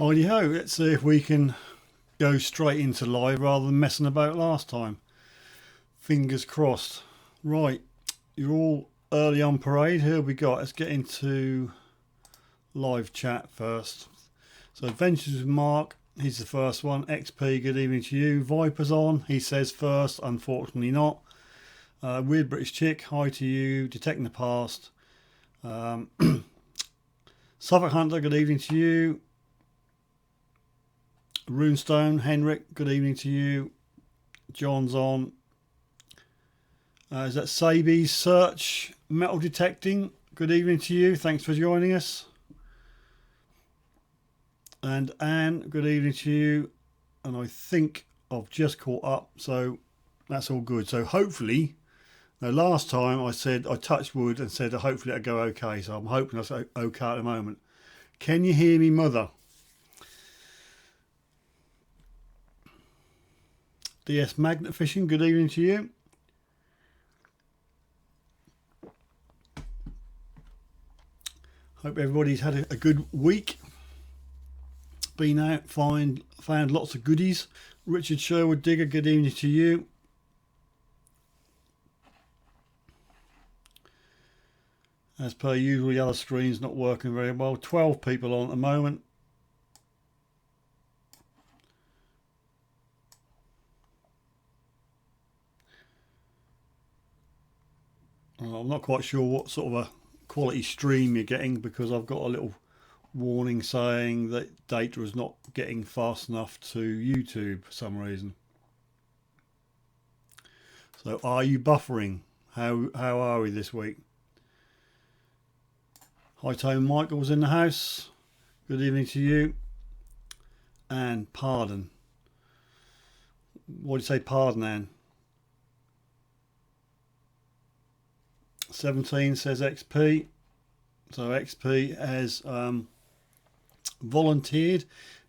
Righty ho, let's see if we can go straight into live rather than messing about last time. Fingers crossed. Right, you're all early on parade. Here we go. Let's get into live chat first. So Adventures with Mark, he's the first one. XP, good evening to you. Viper's on, he says first, unfortunately not. Weird British Chick, hi to you. Detecting the Past. Suffolk Hunter, good evening to you. Runestone, Henrik, good evening to you. John's on. Is that Sabi's Search Metal Detecting? Good evening to you. Thanks for joining us. And Anne, good evening to you. And I think I've just caught up, so that's all good. So hopefully, now last time I said I touched wood and said hopefully it'll go okay. So I'm hoping that's okay at the moment. Can you hear me, Mother? DS Magnet Fishing, good evening to you. Hope everybody's had a good week. Been out, found lots of goodies. Richard Sherwood Digger, good evening to you. As per usual, the other screen's not working very well. 12 people on at the moment. I'm not quite sure what sort of a quality stream you're getting because I've got a little warning saying that data is not getting fast enough to YouTube for some reason. So are you buffering? How are we this week? Hi Tone Michael's in the house. Good evening to you. And pardon. What do you say pardon, Anne? 17 says XP. So XP has volunteered.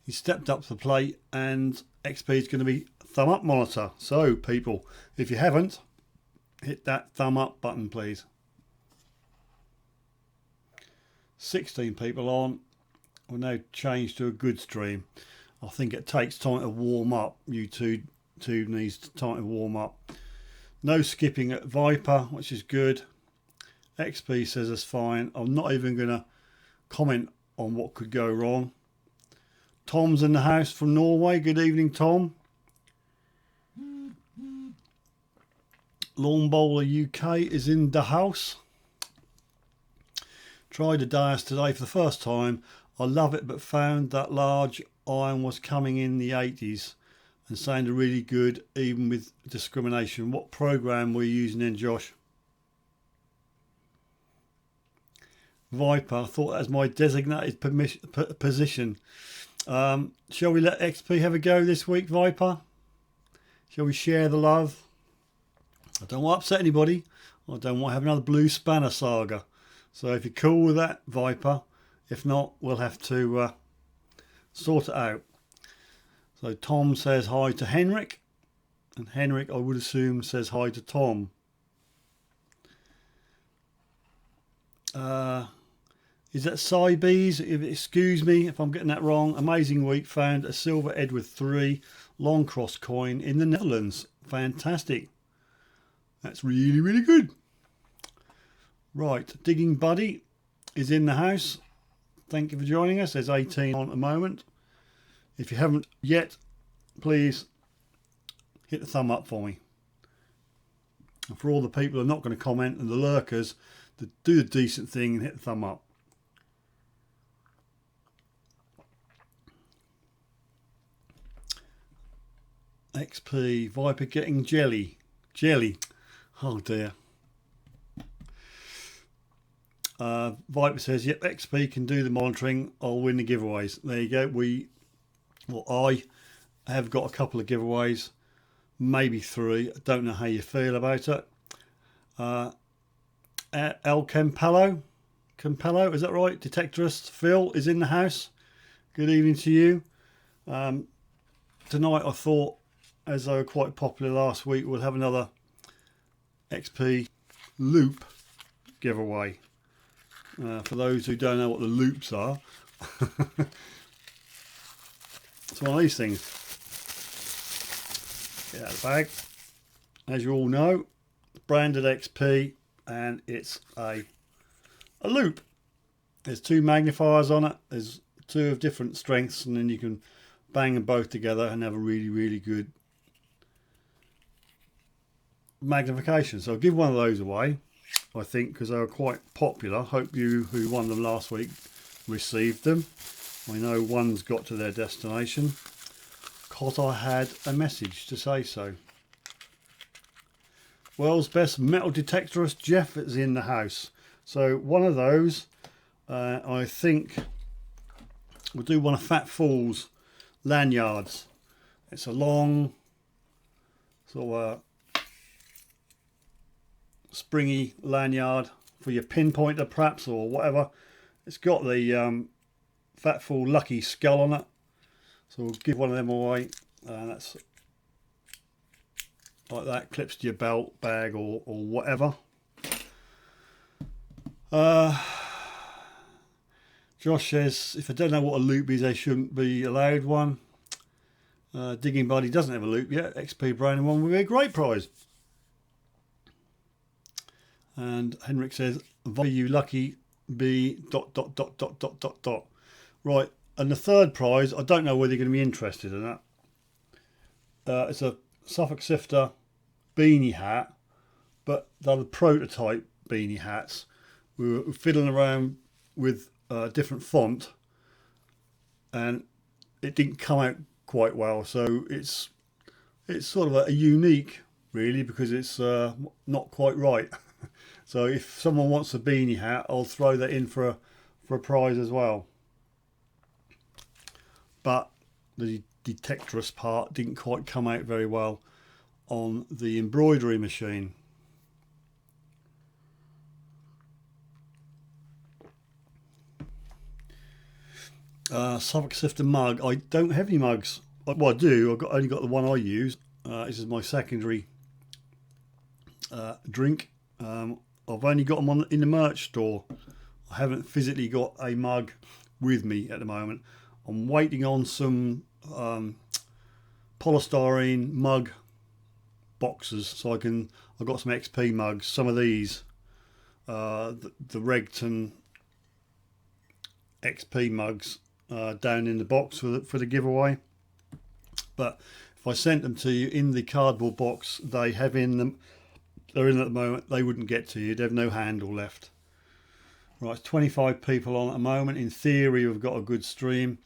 He stepped up to the plate and XP is going to be thumb up monitor. So people, if you haven't, hit that thumb up button please. 16 people on. We'll now change to a good stream. I think it takes time to warm up. YouTube needs time to warm up. No skipping at Viper, which is good. XP says it's fine. I'm not even going to comment on what could go wrong. Tom's in the house from Norway. Good evening, Tom. Lawn Bowler UK is in the house. Tried a Dias today for the first time. I love it, but found that large iron was coming in the 80s and sounded really good, even with discrimination. What program were you using then, Josh? Viper, I thought that was my designated position. Shall we let XP have a go this week, Viper? Shall we share the love? I don't want to upset anybody. I don't want to have another Blue Spanner saga. So if you're cool with that, Viper. If not, we'll have to sort it out. So Tom says hi to Henrik. And Henrik, I would assume, says hi to Tom. Is that Cybees? Excuse me if I'm getting that wrong. Amazing week. Found a silver Edward III long cross coin in the Netherlands. Fantastic. That's really, really good. Right. Digging Buddy is in the house. Thank you for joining us. There's 18 on at the moment. If you haven't yet, please hit the thumb up for me. And for all the people who are not going to comment and the lurkers, to do the decent thing and hit the thumb up. XP, Viper getting jelly. Oh dear. Viper says, yep, XP can do the monitoring. I'll win the giveaways. There you go. I have got a couple of giveaways, maybe 3. I don't know how you feel about it. El Campello, is that right? Detectorist Phil is in the house. Good evening to you. Tonight I thought, as they were quite popular last week, we'll have another XP loop giveaway. For those who don't know what the loops are, It's one of these things. Get out of the bag. As you all know, branded XP, and it's a loop. There's 2 magnifiers on it. There's 2 of different strengths, and then you can bang them both together and have a really good magnification. So I'll give one of those away, I think, because they were quite popular. Hope you who won them last week received them. I know one's got to their destination because I had a message to say so. World's best metal detectorist Jeff is in the house. So one of those, I think we'll do one of Fat Fool's lanyards. It's a long sort of springy lanyard for your pinpointer perhaps, or whatever. It's got the Fat Fool Lucky skull on it, so we'll give one of them away. That's like that, clips to your belt, bag, or whatever. Josh says if I don't know what a loop is, they shouldn't be allowed one. Digging Buddy doesn't have a loop yet. XP branding one would be a great prize. And Henrik says, you lucky be ... Right, and the third prize, I don't know whether you're going to be interested in that. It's a Suffolk Sifter beanie hat, but they're the prototype beanie hats. We were fiddling around with a different font, and it didn't come out quite well. So it's sort of a unique, really, because it's not quite right. So if someone wants a beanie hat, I'll throw that in for a prize as well. But the detectorist part didn't quite come out very well on the embroidery machine. Suffolk Sifter mug. I don't have any mugs. Well, I do. I've only got the one I use. This is my secondary drink. I've only got them in the merch store. I haven't physically got a mug with me at the moment. I'm waiting on some polystyrene mug boxes, so I've got some XP mugs. Some of these, the Regton XP mugs, down in the box for the giveaway. But if I sent them to you in the cardboard box they have in them, they're in at the moment, they wouldn't get to you. They've no handle left. Right, it's 25 people on at the moment. In theory, we've got a good stream.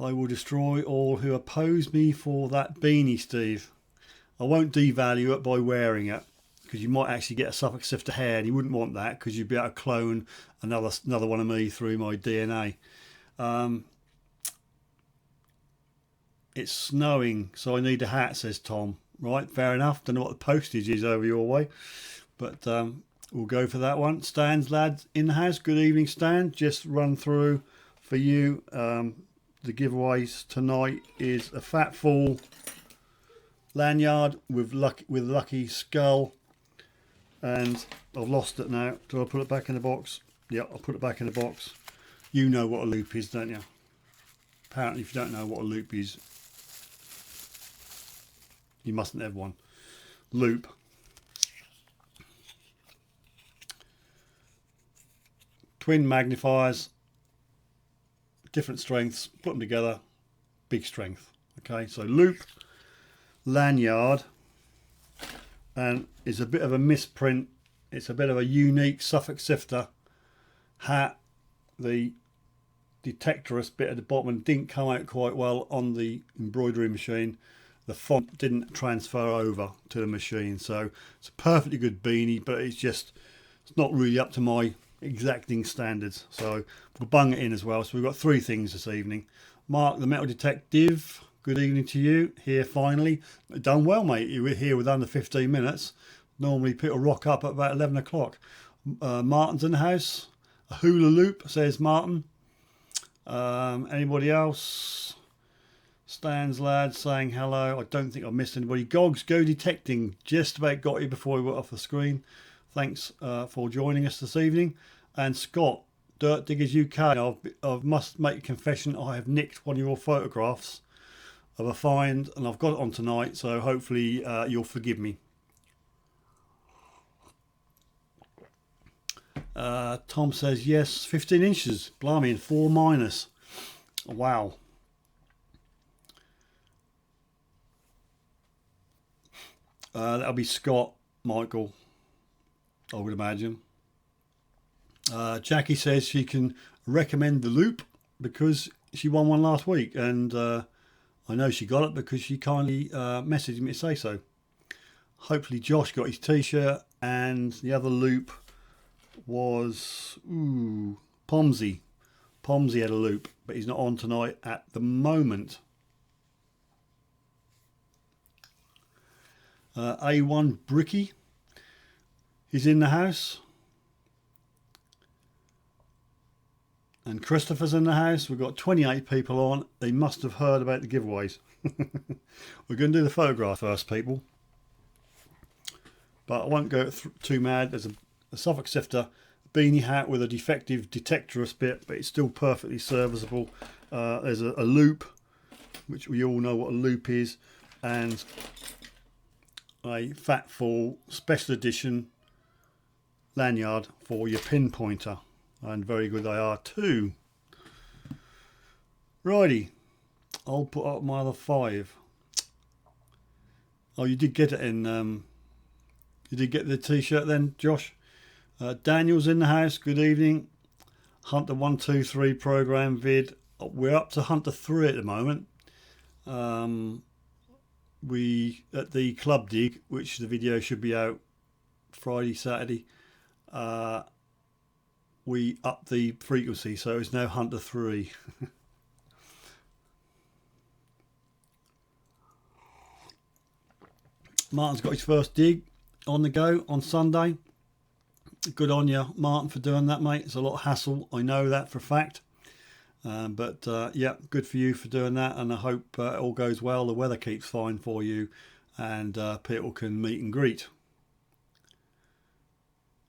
I will destroy all who oppose me for that beanie, Steve. I won't devalue it by wearing it, because you might actually get a Suffolk Sifter hair, and you wouldn't want that, because you'd be able to clone another one of me through my DNA. It's snowing, so I need a hat, says Tom. Right, fair enough. Don't know what the postage is over your way, but we'll go for that one. Stan's lads in the house. Good evening, Stan. Just run through for you. The giveaways tonight is a Fat Fool lanyard with lucky skull, and I've lost it now. Do I put it back in the box? Yeah, I'll put it back in the box. You know what a loop is, don't you? Apparently, if you don't know what a loop is, you mustn't have one. Loop. Twin magnifiers, different strengths, put them together, big strength. Okay, so loop, lanyard, and it's a bit of a misprint. It's a bit of a unique Suffolk Sifter hat. The detectorist bit at the bottom didn't come out quite well on the embroidery machine. The font didn't transfer over to the machine, so it's a perfectly good beanie, but it's not really up to my exacting standards. So we'll bung it in as well. So we've got 3 things this evening. Mark the Metal Detective, good evening to you. Here finally. Done well, mate. You were here with under 15 minutes. Normally people rock up at about 11 o'clock. Martin's in the house. A hula loop, says Martin. Anybody else? Stan's lad saying hello. I don't think I've missed anybody. Gogs Go Detecting, just about got you before we went off the screen. Thanks for joining us this evening. And Scott Dirt Diggers UK. I must make a confession. I have nicked one of your photographs of a find, and I've got it on tonight. So hopefully you'll forgive me. Tom says yes, 15 inches. Blimey, and 4 minus. Wow. That'll be Scott, Michael, I would imagine. Jackie says she can recommend the loop because she won one last week, and I know she got it because she kindly messaged me to say so. Hopefully Josh got his t-shirt, and the other loop was Pomsey. Pomsey had a loop, but he's not on tonight at the moment. A1 Bricky, he's in the house. And Christopher's in the house. We've got 28 people on. They must have heard about the giveaways. We're going to do the photograph first, people. But I won't go too mad. There's a Suffolk Sifter beanie hat with a defective detectorist bit, but it's still perfectly serviceable. There's a loop, which we all know what a loop is, and a Fat Fall special edition lanyard for your pinpointer, and very good they are too. Righty, I'll put up my other 5. Oh, you did get it in. You did get the t-shirt then, Josh. Daniel's in the house. Good evening. Hunter 123 program vid. We're up to Hunter 3 at the moment. We at the club dig, which the video should be out Friday, Saturday. We upped the frequency, so it's now Hunter 3. Martin's got his first dig on the go on Sunday. Good on you, Martin, for doing that, mate. It's a lot of hassle, I know that for a fact. But yeah, good for you for doing that, and I hope it all goes well. The weather keeps fine for you, and people can meet and greet.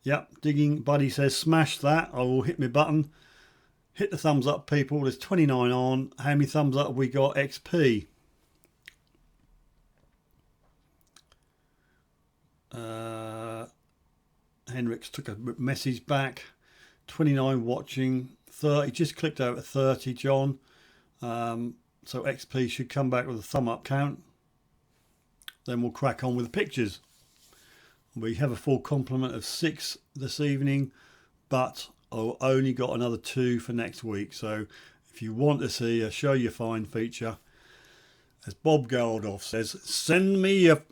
Yep, Digging Buddy says smash that. I will hit my button. Hit the thumbs up, people. There's 29 on. How many thumbs up have we got? XP. Henrik's took a message back. 29 watching. 30. Just clicked over 30, John. So XP should come back with a thumb up count. Then we'll crack on with the pictures. We have a full complement of 6 this evening, but I've only got another 2 for next week. So if you want to see a show your find feature, as Bob Geldof says, send me your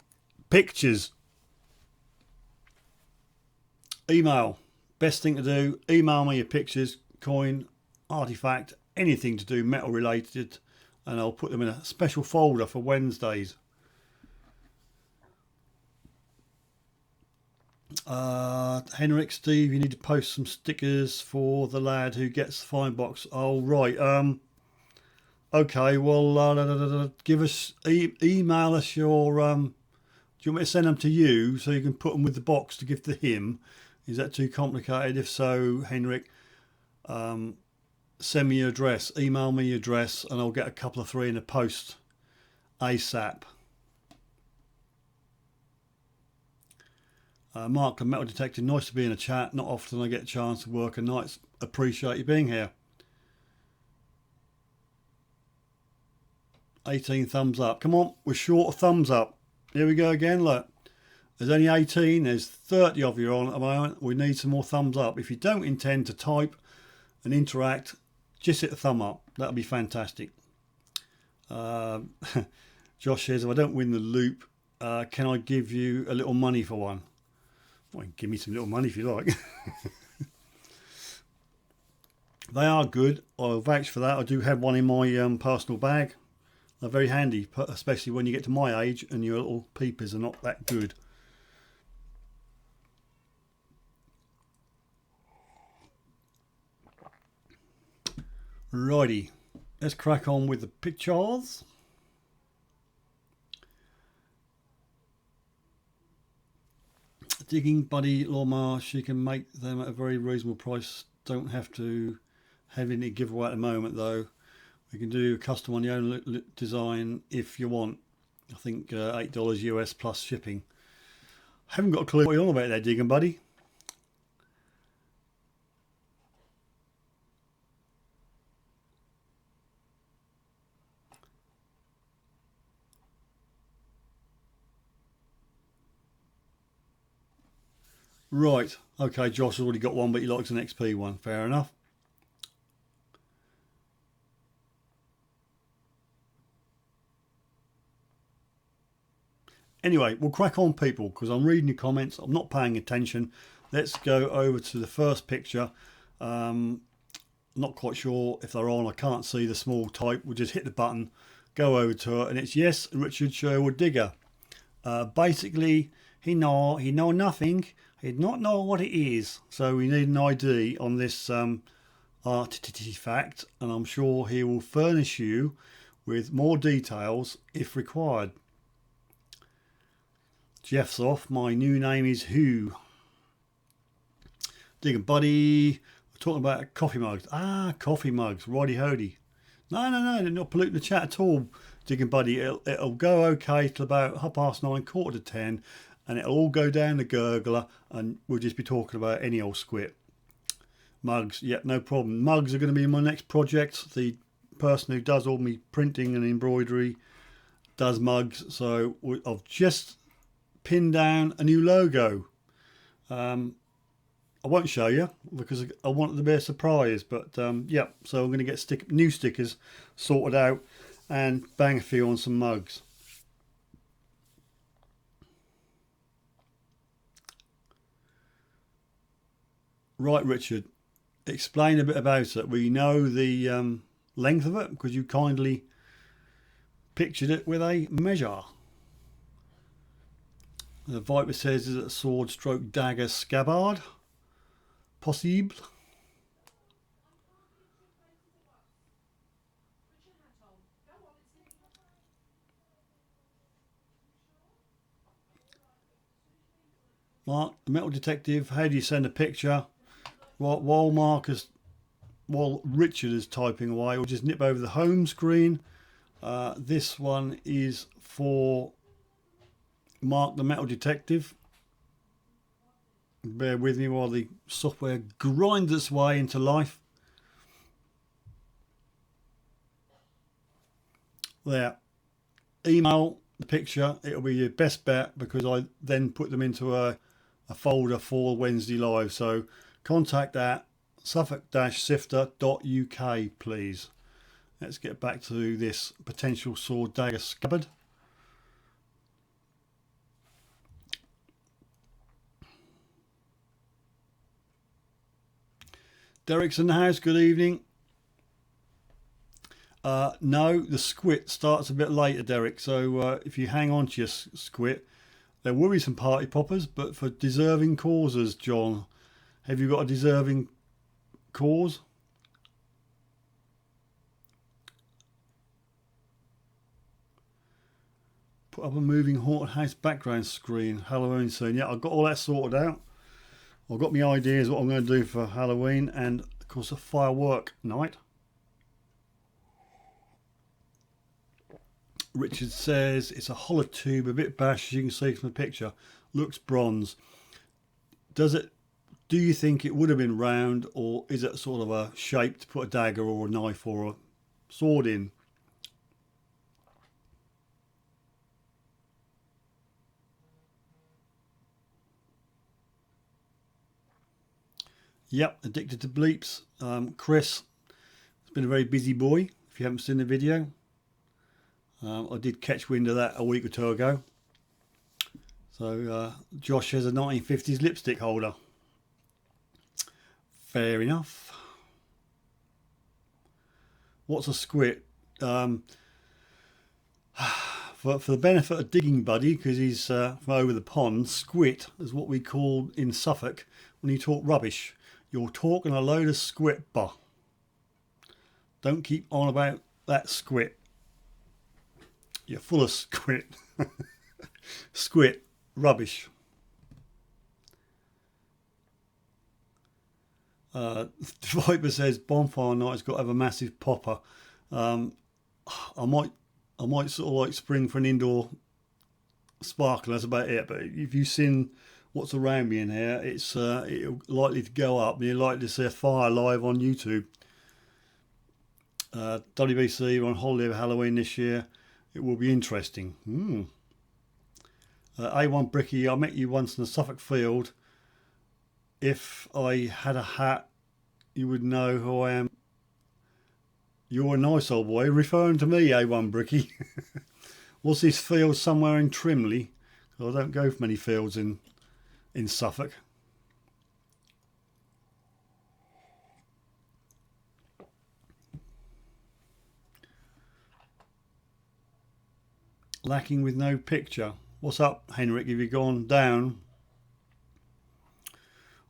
pictures. Email. Best thing to do, email me your pictures, coin, artifact, anything to do metal related, and I'll put them in a special folder for Wednesdays. Henrik, Steve, you need to post some stickers for the lad who gets the find box. Oh right. Okay, well give us email us your do you want me to send them to you so you can put them with the box to give to him? Is that too complicated? If so, Henrik, send me your address, email me your address, and I'll get a couple of 3 in the post ASAP. Mark, the metal detector, nice to be in a chat. Not often I get a chance to work a night. Appreciate you being here. 18 thumbs up. Come on, we're short of thumbs up. Here we go again. Look, there's only 18. There's 30 of you on at the moment. We need some more thumbs up. If you don't intend to type and interact, just hit the thumb up. That'll be fantastic. Josh says, if I don't win the loop, can I give you a little money for one? Well, give me some little money if you like. They are good. I'll vouch for that. I do have one in my personal bag. They're very handy, especially when you get to my age and your little peepers are not that good. Righty, let's crack on with the pictures. Digging Buddy Lawnmower, she can make them at a very reasonable price Don't have to have any giveaway at the moment though. We can do a custom on your own design if you want. I think $8 US plus shipping. Haven't got a clue what you're on about there, Digging Buddy. Right, okay, Josh has already got one, but he likes an XP one. Fair enough. Anyway, we'll crack on, people, because I'm reading your comments. I'm not paying attention. Let's go over to the first picture. Not quite sure if they're on. I can't see the small type. We'll just hit the button, go over to it, and it's yes, Richard Sherwood Digger. Basically, he know nothing. He'd not know what it is. So we need an ID on this artifact, and I'm sure he will furnish you with more details if required. Jeff's off. My new name is Who. Digging Buddy. We're talking about coffee mugs. Ah, coffee mugs. Righty hody. No, they're not polluting the chat at all. Digging Buddy. It'll go okay till about 9:30, 9:45, and it'll all go down the gurgler, and we'll just be talking about any old squid. Mugs. Yep, no problem. Mugs are going to be my next project. The person who does all my printing and embroidery does mugs. So I've just pin down a new logo. I won't show you because I want it to be a surprise, but yeah, so I'm going to get new stickers sorted out and bang a few on some mugs. Right, Richard, explain a bit about it. We know the length of it because you kindly pictured it with a measure. The Viper says, is it a sword stroke dagger scabbard? Possible. Mark, the metal detective, how do you send a picture? While Richard is typing away, we'll just nip over the home screen. This one is for Mark the metal detective. Bear with me while the software grinds its way into life. There. Email the picture. It'll be your best bet because I then put them into a folder for Wednesday Live. So contact at suffolk-sifter.uk, please. Let's get back to this potential sword dagger scabbard. Derek's in the house. Good evening. No, the squid starts a bit later, Derek. So if you hang on to your squid, there will be some party poppers, but for deserving causes, John. Have you got a deserving cause? Put up a moving haunted house background screen. Halloween scene. Yeah, I've got all that sorted out. I've got my ideas what I'm going to do for Halloween and of course a firework night. Richard says it's a hollow tube, a bit bashed as you can see from the picture. Looks bronze. Do you think it would have been round, or is it sort of a shape to put a dagger or a knife or a sword in? Yep, addicted to bleeps. Chris has been a very busy boy, if you haven't seen the video. I did catch wind of that a week or two ago. So Josh has a 1950s lipstick holder. Fair enough. What's a squid? For the benefit of Digging Buddy, because he's from over the pond, squid is what we call in Suffolk when you talk rubbish. You're talking a load of squid, bah. Don't keep on about that squid. You're full of squid. Squid, rubbish. Viper says bonfire night's got to have a massive popper. I might sort of like spring for an indoor sparkler. That's about it. But if you've seen what's around me in here, it's likely to go up. You're likely to see a fire live on YouTube. WBC, we're on holiday of Halloween this year. It will be interesting. A1 Bricky, I met you once in the Suffolk field. If I had a hat, you would know who I am. You're a nice old boy. Referring to me, A1 Bricky. Was this field somewhere in Trimley? I don't go for many fields in Suffolk. Lacking with no picture. What's up, Henrik? Have you gone down?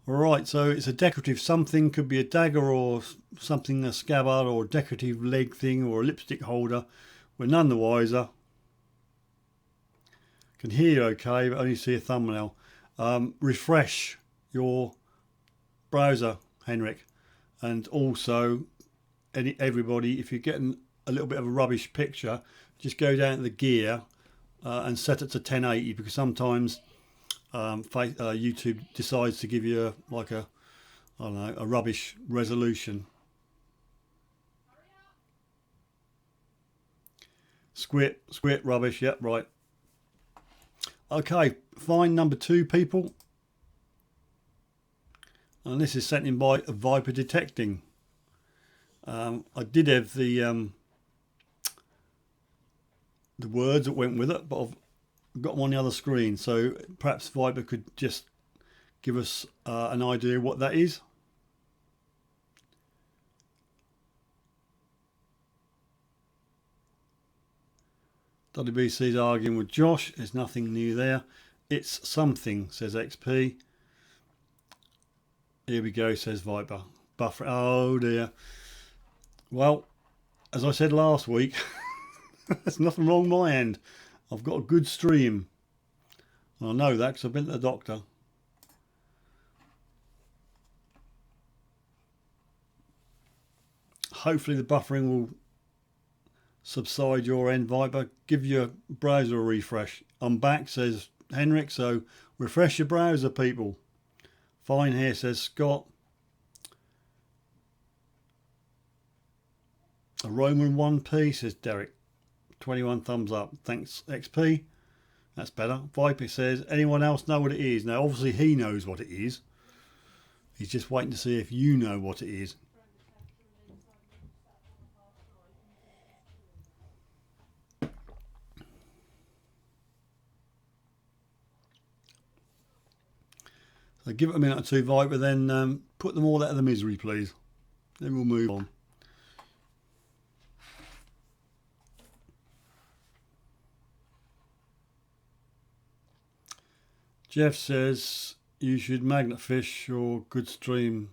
Alright, so it's a decorative something. Could be a dagger or something, a scabbard or a decorative leg thing or a lipstick holder. We're none the wiser. Can hear you okay, but only see a thumbnail. Refresh your browser, Henrik. And also, everybody, if you're getting a little bit of a rubbish picture, just go down to the gear and set it to 1080, because sometimes YouTube decides to give you I don't know, a rubbish resolution. Squit, rubbish, yep, right. Okay, fine number 2, people. And this is sent in by Viper Detecting. I did have the words that went with it, but I've got them on the other screen, so perhaps Viper could just give us an idea what that is. WBC's arguing with Josh. There's nothing new there. It's something, says XP. Here we go, says Viper. Buffer. Oh dear. Well, as I said last week, there's nothing wrong my end. I've got a good stream. And I know that because I've been to the doctor. Hopefully the buffering will subside your end, Viper. Give your browser a refresh. I'm back, says Henrik, so refresh your browser, people. Fine here, says Scott. A Roman 1p, says Derek. 21 thumbs up. Thanks, XP. That's better. Viper says, anyone else know what it is? Now, obviously he knows what it is. He's just waiting to see if you know what it is. So give it a minute or two, Viper, then put them all out of the misery, please. Then we'll move on. Jeff says you should magnet fish your good stream.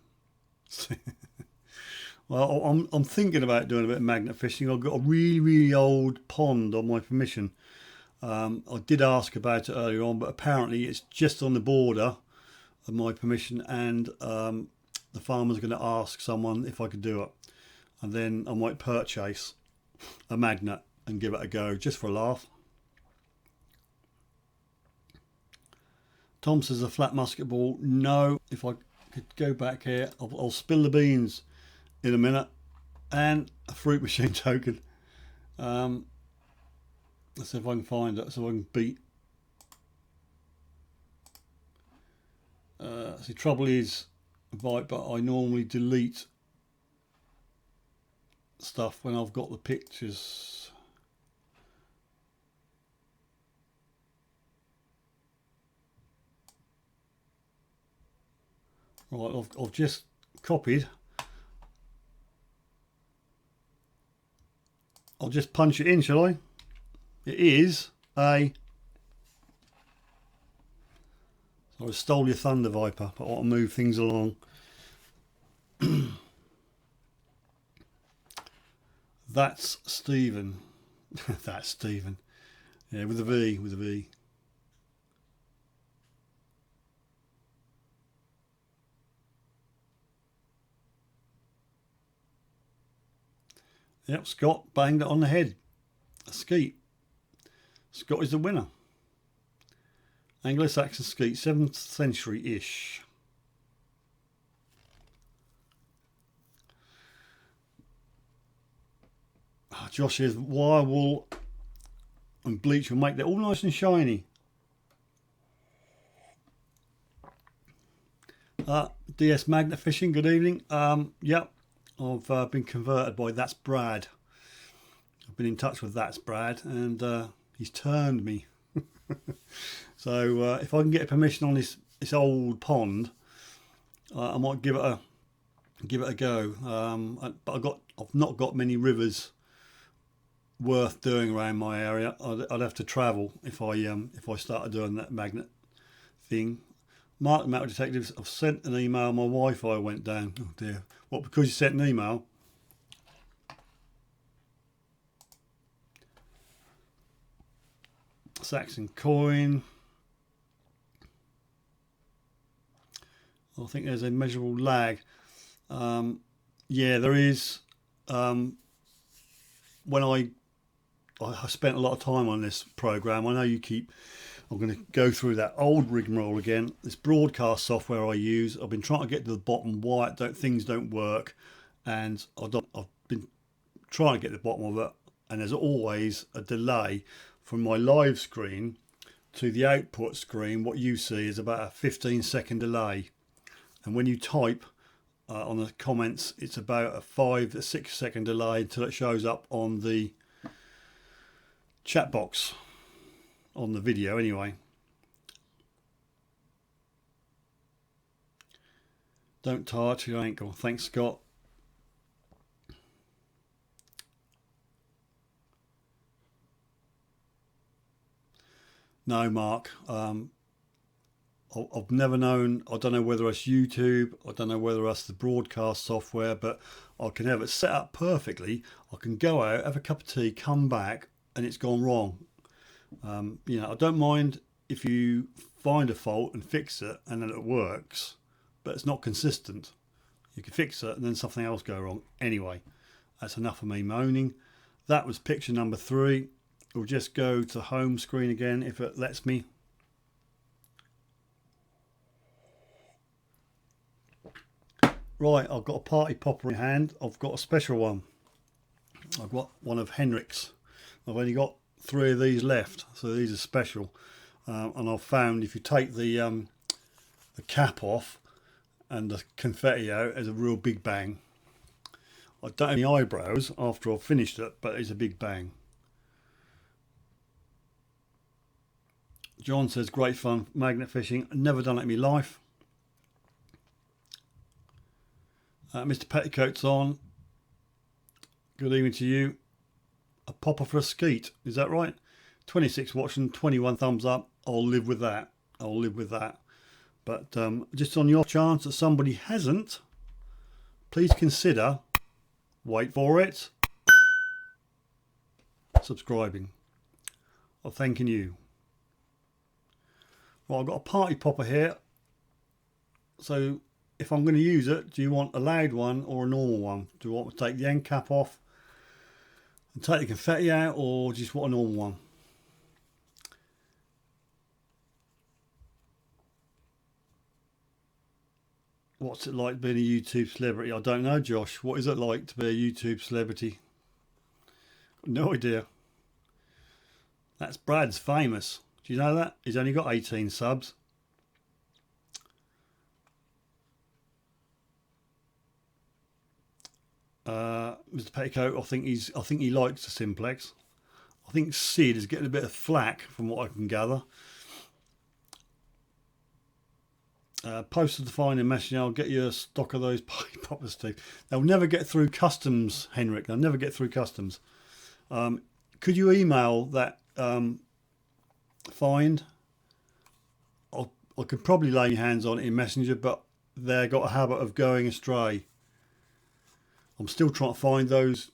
Well, I'm thinking about doing a bit of magnet fishing. I've got a really old pond on my permission. I did ask about it earlier on, but apparently it's just on the border of my permission, and the farmer's going to ask someone if I could do it, and then I might purchase a magnet and give it a go just for a laugh. Tom says a flat musket ball. No, if I could go back here, I'll spill the beans in a minute. And a fruit machine token. Let's see if I can find it, so I can beat. See, trouble is, Viper, I normally delete stuff when I've got the pictures. Right, I've just copied. I'll just punch it in, shall I? It is a... So I stole your thunder, Viper, but I want to move things along. That's Stephen. That's Stephen. Yeah, with a V, with a V. Yep, Scott banged it on the head. A skeet. Scott is the winner. Anglo-Saxon skeet, 7th century-ish. Josh says wire wool and bleach will make that all nice and shiny. DS Magnet Fishing, good evening. Yep, I've been converted by That's Brad. I've been in touch with That's Brad, and he's turned me. So if I can get permission on this old pond, I might give it a go. But I've not got many rivers worth doing around my area. I'd have to travel if I started doing that magnet thing. Mark the Metal Detectives, I've sent an email, my Wi-Fi went down. Oh dear. What, because you sent an email? Saxon coin. I think there's a measurable lag. Yeah, there is. When I spent a lot of time on this program, I know I'm going to go through that old rigmarole again. This broadcast software I use, I've been trying to get to the bottom why things don't work, and I've been trying to get to the bottom of it, and there's always a delay from my live screen to the output screen. What you see is about a 15-second delay, and when you type on the comments, it's about a 5 to 6 second delay until it shows up on the chat box on the video anyway. Don't touch your ankle. Thanks, Scott. No, Mark. I've never known. I don't know whether it's YouTube. I don't know whether it's the broadcast software, but I can have it set up perfectly. I can go out, have a cup of tea, come back, and it's gone wrong. I don't mind if you find a fault and fix it and then it works, but it's not consistent. You can fix it and then something else go wrong. Anyway, that's enough of me moaning. That was picture number 3. We'll just go to home screen again if it lets me. Right, I've got a party popper in hand. I've got a special one. I've got one of Henrik's. I've only got 3 of these left, so these are special. And I've found if you take the cap off and the confetti out, there's a real big bang. I don't have any eyebrows after I've finished it, but it's a big bang. John says great fun magnet fishing. Never done it in my life. Mr. Petticoat's on. Good evening to you. A popper for a skeet, is that right? 26 watching, 21 thumbs up. I'll live with that. But just on the off chance that somebody hasn't, please consider, wait for it, subscribing. I'm thanking you. Well, I've got a party popper here. So if I'm going to use it, do you want a loud one or a normal one? Do you want to take the end cap off and take the confetti out, or just want a normal one? What's it like being a YouTube celebrity? I don't know, Josh. What is it like to be a YouTube celebrity? No idea. That's Brad's famous. Do you know that? He's only got 18 subs. Mr. Petticoat, I think he likes the simplex. I think Sid is getting a bit of flack from what I can gather. Posted to find in Messenger. I'll get you a stock of those party poppers, Steve. They'll never get through customs, Henrik. They'll never get through customs. Could you email that find? I could probably lay your hands on it in Messenger, but they've got a habit of going astray. I'm still trying to find those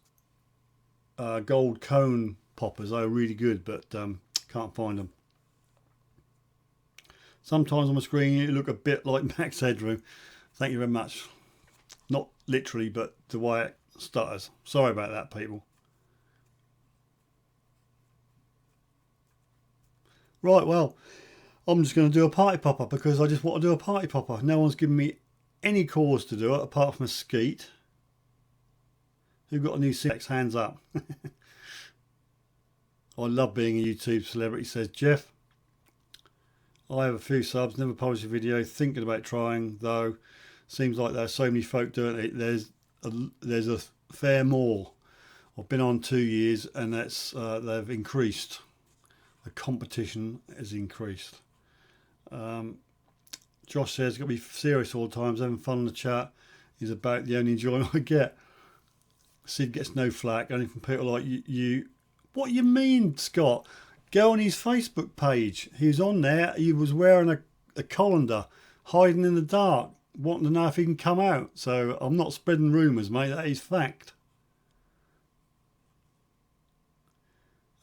gold cone poppers. They're really good, but can't find them. Sometimes on the screen you look a bit like Max Headroom. Thank you very much. Not literally, but the way stutters. Sorry about that, people. Right, well, I'm just going to do a party popper because I just want to do a party popper. No one's given me any cause to do it apart from a skeet. Who got a new sex? Hands up. I love being a YouTube celebrity, says Jeff. I have a few subs, never published a video, thinking about trying though. Seems like there's so many folk doing it. There's a fair more. I've been on 2 years and that's they've increased. The competition has increased. Josh says, got to be serious all the time. Having fun in the chat is about the only enjoyment I get. Sid gets no flack, only from people like you. What you mean, Scott? Go on his Facebook page. He was on there. He was wearing a colander, hiding in the dark, wanting to know if he can come out. So I'm not spreading rumours, mate. That is fact.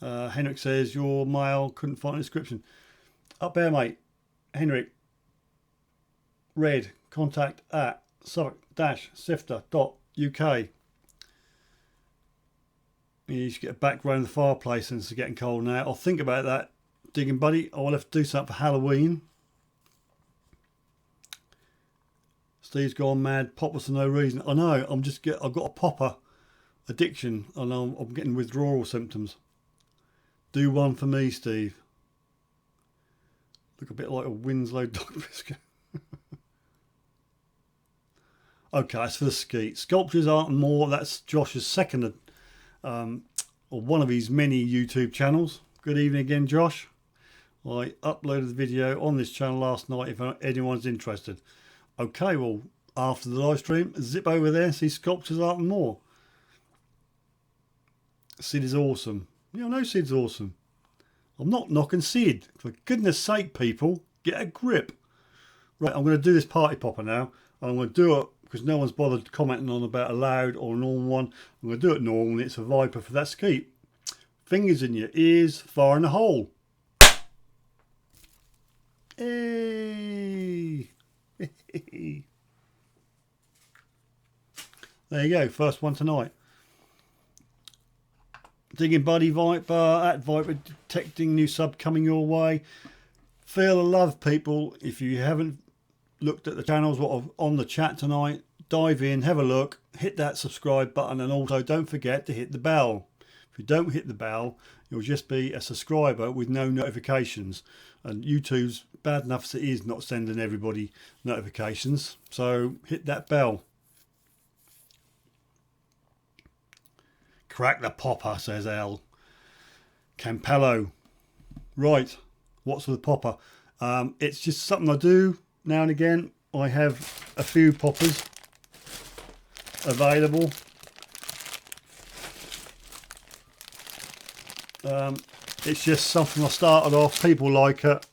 Henrik says, your mail, couldn't find a description. Up there, mate. Henrik. Red. Contact at suffolk-sifter.uk. You should get a background in the fireplace since it's getting cold now. I'll think about that, digging buddy. I'll have to do something for Halloween. Steve's gone mad. Poppers for no reason. I know. I've got a popper addiction, and I'm getting withdrawal symptoms. Do one for me, Steve. Look a bit like a Winslow dog biscuit. Okay, that's for the skeet. Sculptures, art and more. That's Josh's second, or one of his many YouTube channels. Good evening again, Josh. I uploaded the video on this channel last night if anyone's interested. Okay, well, after the live stream, zip over there, see Sculptures, art and more. Sid is awesome. Yeah, I know Sid's awesome. I'm not knocking Sid. For goodness sake, people, get a grip. Right, I'm going to do this party popper now. I'm going to do it because no one's bothered commenting on about a loud or a normal one. I'm going to do it normal. It's a Viper for that skeet. Fingers in your ears, fire in the hole. Hey. There you go, first one tonight. Digging Buddy Viper, at Viper detecting new sub coming your way. Feel the love, people. If you haven't looked at the channels what are on the chat tonight, dive in, have a look, hit that subscribe button, and also don't forget to hit the bell. If you don't hit the bell, you'll just be a subscriber with no notifications, and YouTube's bad enough as it is not sending everybody notifications, so hit that bell. Crack the popper, says Al. Campello. Right, what's with the popper? It's just something I do now and again. I have a few poppers available. It's just something I started off. People like it.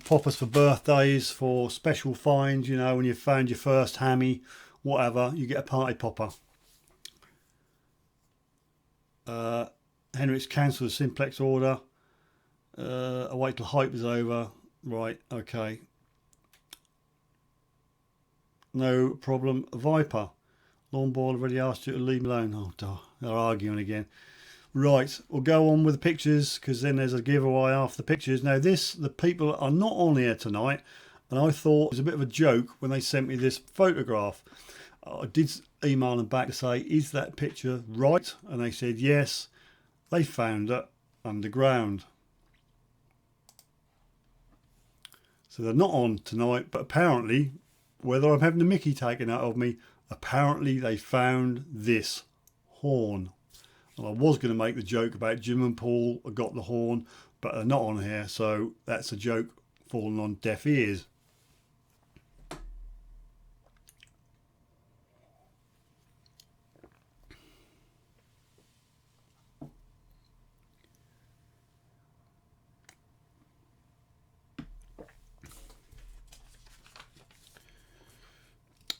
Poppers for birthdays, for special finds, you know, when you've found your first hammy, whatever, you get a party popper. Henrik's cancelled the simplex order. I wait till hype is over. Right, okay. No problem. Viper. Lawnball already asked you to leave me alone. Oh, duh. They're arguing again. Right, we'll go on with the pictures because then there's a giveaway after the pictures. Now the people are not on here tonight, and I thought it was a bit of a joke when they sent me this photograph. I did email them back to say, is that picture right? And they said yes, they found it underground. So they're not on tonight, but apparently, whether I'm having the mickey taken out of me, apparently they found this horn. And I was going to make the joke about Jim and Paul got the horn, but they're not on here, so that's a joke falling on deaf ears.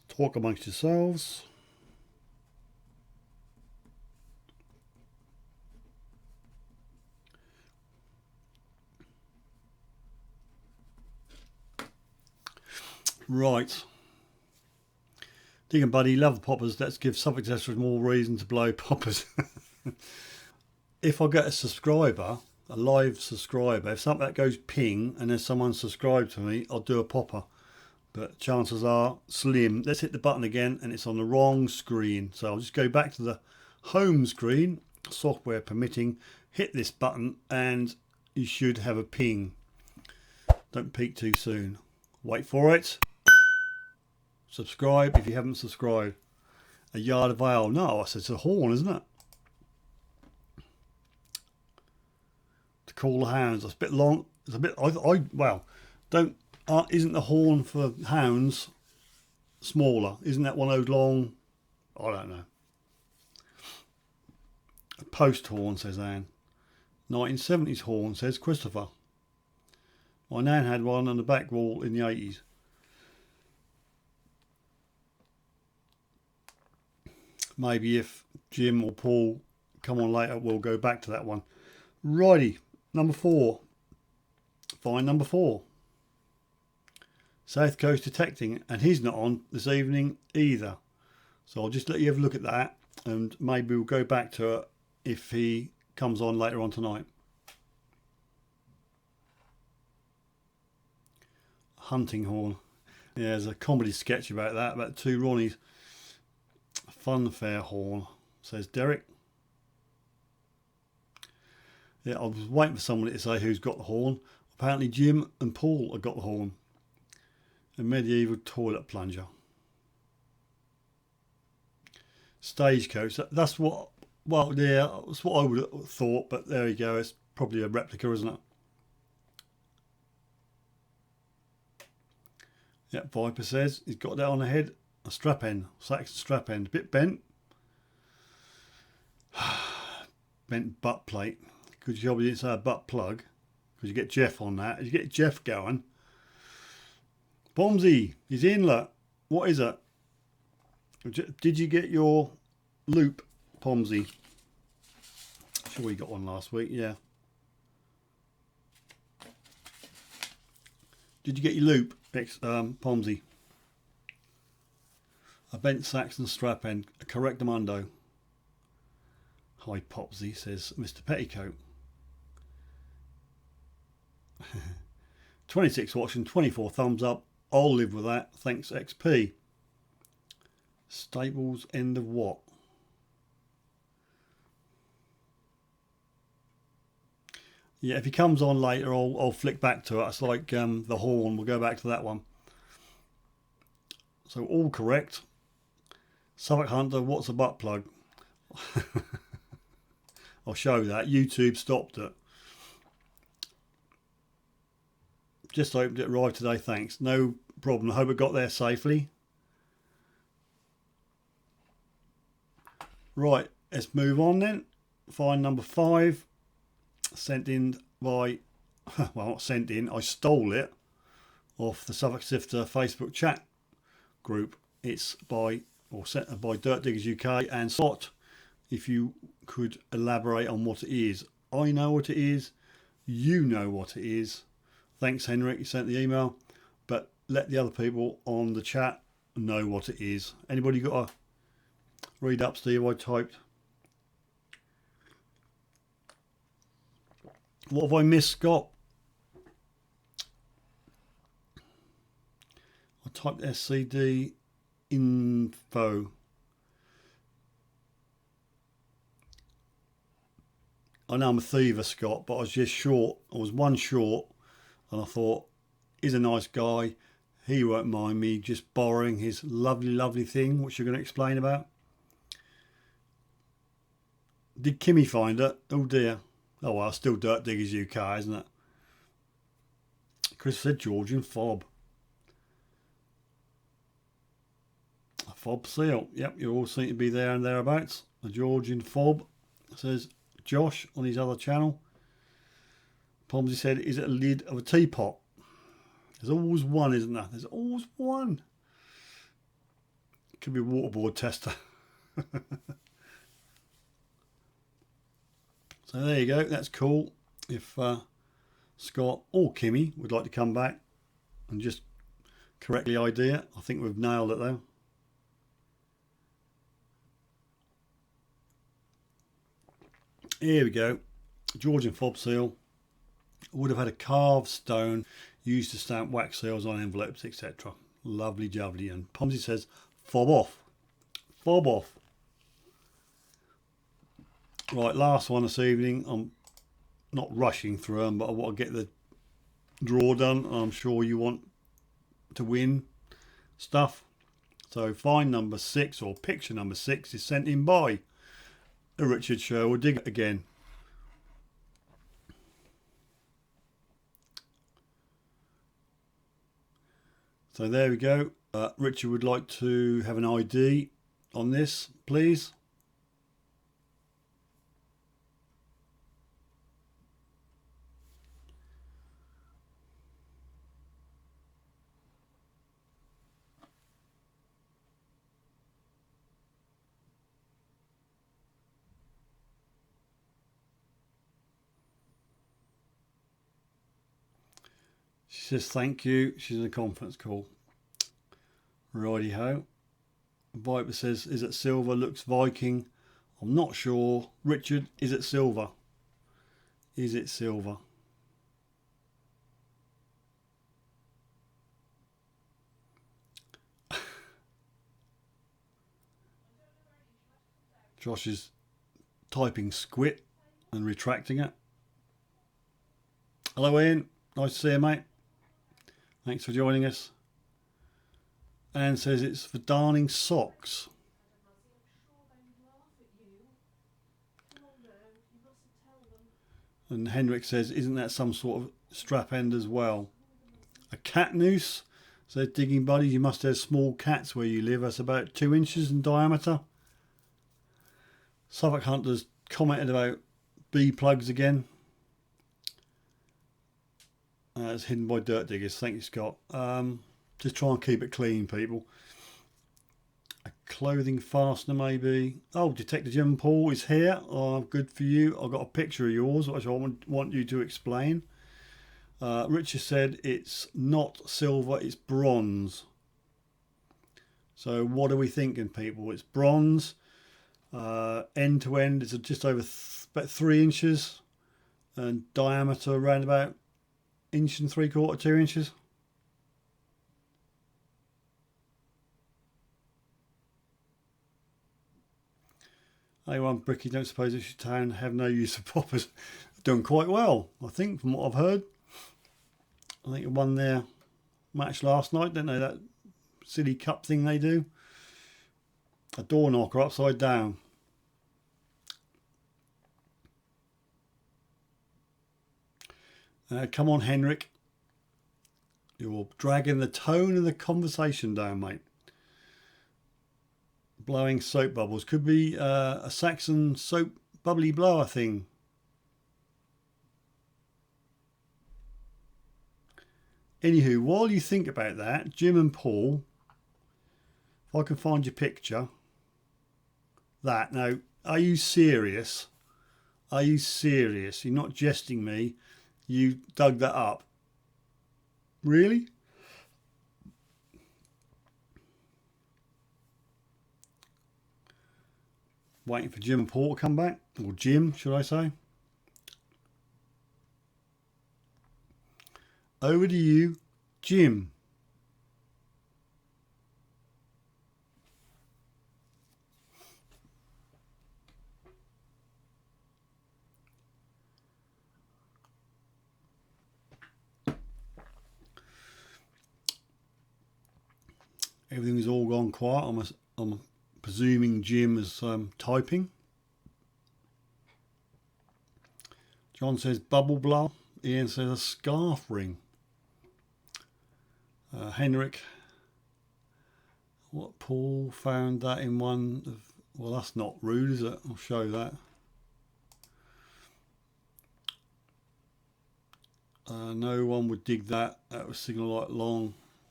Talk amongst yourselves. Right. Deacon Buddy, love the poppers. Let's give Suffolk Sisters more reason to blow poppers. If I get a subscriber, a live subscriber, if something that goes ping and there's someone subscribed to me, I'll do a popper. But chances are slim. Let's hit the button again and it's on the wrong screen. So I'll just go back to the home screen, software permitting, hit this button and you should have a ping. Don't peek too soon. Wait for it. Subscribe if you haven't subscribed. A yard of ale. No, I said it's a horn, isn't it? To call the hounds. It's a bit long. It's a bit. Well, don't. Isn't the horn for hounds smaller? Isn't that one of those long? I don't know. A post horn, says Anne. 1970s horn, says Christopher. My nan had one on the back wall in the 80s. Maybe if Jim or Paul come on later, we'll go back to that one. Righty, number 4. Find number 4. South Coast Detecting, and he's not on this evening either. So I'll just let you have a look at that, and maybe we'll go back to it if he comes on later on tonight. Hunting horn. Yeah, there's a comedy sketch about that, about 2 Ronnies. Funfair horn, says Derek. Yeah, I was waiting for somebody to say who's got the horn. Apparently Jim and Paul have got the horn. A medieval toilet plunger. Stagecoach. That's what. Well, yeah, that's what I would have thought. But there you go. It's probably a replica, isn't it? Yep, Viper says he's got that on the head. A strap end, Saxon strap end, bit bent. Bent butt plate. Good job you didn't say a butt plug, because you get Jeff on that. You get Jeff going. Bomsey, he's in, look. What is it? Did you get your loop, Pomsey? Sure we got one last week, yeah. Did you get your loop, Pomsey? A bent Saxon strap end, a correctamundo. Hi Popsy, says Mr. Petticoat. 26 watching, 24 thumbs up. I'll live with that. Thanks XP. Stables end of what? Yeah, if he comes on later, I'll flick back to it. It's like the horn. We'll go back to that one. So all correct. Suffolk Hunter, what's a butt plug? I'll show that. YouTube stopped it. Just opened it, arrived today, thanks. No problem. I hope it got there safely. Right, let's move on then. Find number 5. Sent in by, well, not sent in, I stole it off the Suffolk Sifter Facebook chat group. It's by, or sent by Dirt Diggers UK and Scott. If you could elaborate on what it is. I know what it is. You know what it is. Thanks, Henrik. You sent the email. But let the other people on the chat know what it is. Anybody got to read up, Steve? I typed. What have I missed, Scott? I typed SCD info. I know I'm a thiever, Scott, but I was just short. I was one short, and I thought, he's a nice guy. He won't mind me just borrowing his lovely, lovely thing, which you're going to explain about. Did Kimmy find it? Oh dear. Oh well, still Dirt Diggers UK, isn't it? Chris said Georgian fob. A fob seal. Yep, you all seem to be there and thereabouts. A Georgian fob, says Josh on his other channel. Pomsy said, is it a lid of a teapot? There's always one, isn't there? There's always one. Could be a waterboard tester. So there you go. That's cool. If Scott or Kimmy would like to come back and just correctly ID it. I think we've nailed it though. Here we go. Georgian fob seal. Would have had a carved stone used to stamp wax seals on envelopes, etc. Lovely jubbly. And Pomsy says, fob off. Fob off. Right, last one this evening. I'm not rushing through them, but I want to get the draw done. I'm sure you want to win stuff. So find number 6, or picture number 6, is sent in by Richard Sherwood. Dig it again. So there we go. Richard would like to have an ID on this, please. She says thank you. She's in a conference call. Righty ho. Viper says, is it silver? Looks Viking. I'm not sure. Richard, is it silver? Is it silver? Josh is typing squid and retracting it. Hello Ian, nice to see you mate. Thanks for joining us. Anne says it's for darning socks. And Henrik says, isn't that some sort of strap end as well? A cat noose? Says Digging Buddy, you must have small cats where you live. That's about 2 inches in diameter. Suffolk Hunters commented about bee plugs again. It's hidden by dirt diggers. Thank you, Scott. Just try and keep it clean, people. A clothing fastener, maybe. Oh, Detector Jim Paul is here. Oh, good for you. I've got a picture of yours, which I want you to explain. Richard said it's not silver, it's bronze. So what are we thinking, people? It's bronze. End to end, it's just over about 3 inches, and diameter around about 1 3/4, 2 inches. A1 Bricky, don't suppose it should town have no use of poppers. Done quite well, I think, from what I've heard. I think it won their match last night, didn't they? That silly cup thing they do. A door knocker upside down. Come on, Henrik. You're dragging the tone of the conversation down, mate. Blowing soap bubbles. Could be a Saxon soap bubbly blower thing. Anywho, while you think about that, Jim and Paul, if I can find your picture. That. Now, are you serious? Are you serious? You're not jesting me. You dug that up. Really? Waiting for Jim and Paul to come back. Or Jim, should I say. Over to you, Jim. Everything's all gone quiet. I'm presuming Jim is typing. John says bubble blower. Ian says a scarf ring. Henrik, what, Paul found that in one of, well, that's not rude, is it? I'll show that. No one would dig that. That was signal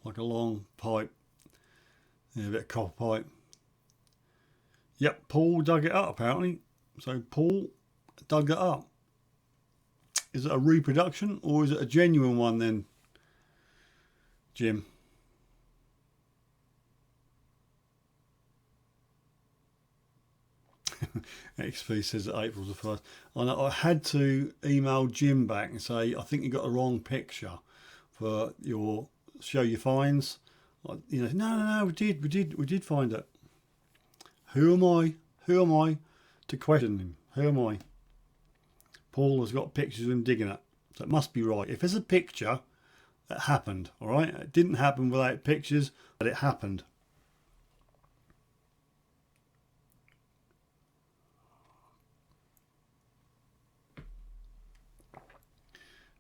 like a long pipe. Yeah, a bit of copper pipe. Yep, Paul dug it up apparently. So Paul dug it up. Is it a reproduction or is it a genuine one then, Jim? XP says that April's the 1st. I had to email Jim back and say, I think you got the wrong picture for your show your finds. You know, no, we did find it. Who am I? Who am I to question him? Who am I? Paul has got pictures of him digging it, so it must be right. If there's a picture, it happened. All right, it didn't happen without pictures, but it happened.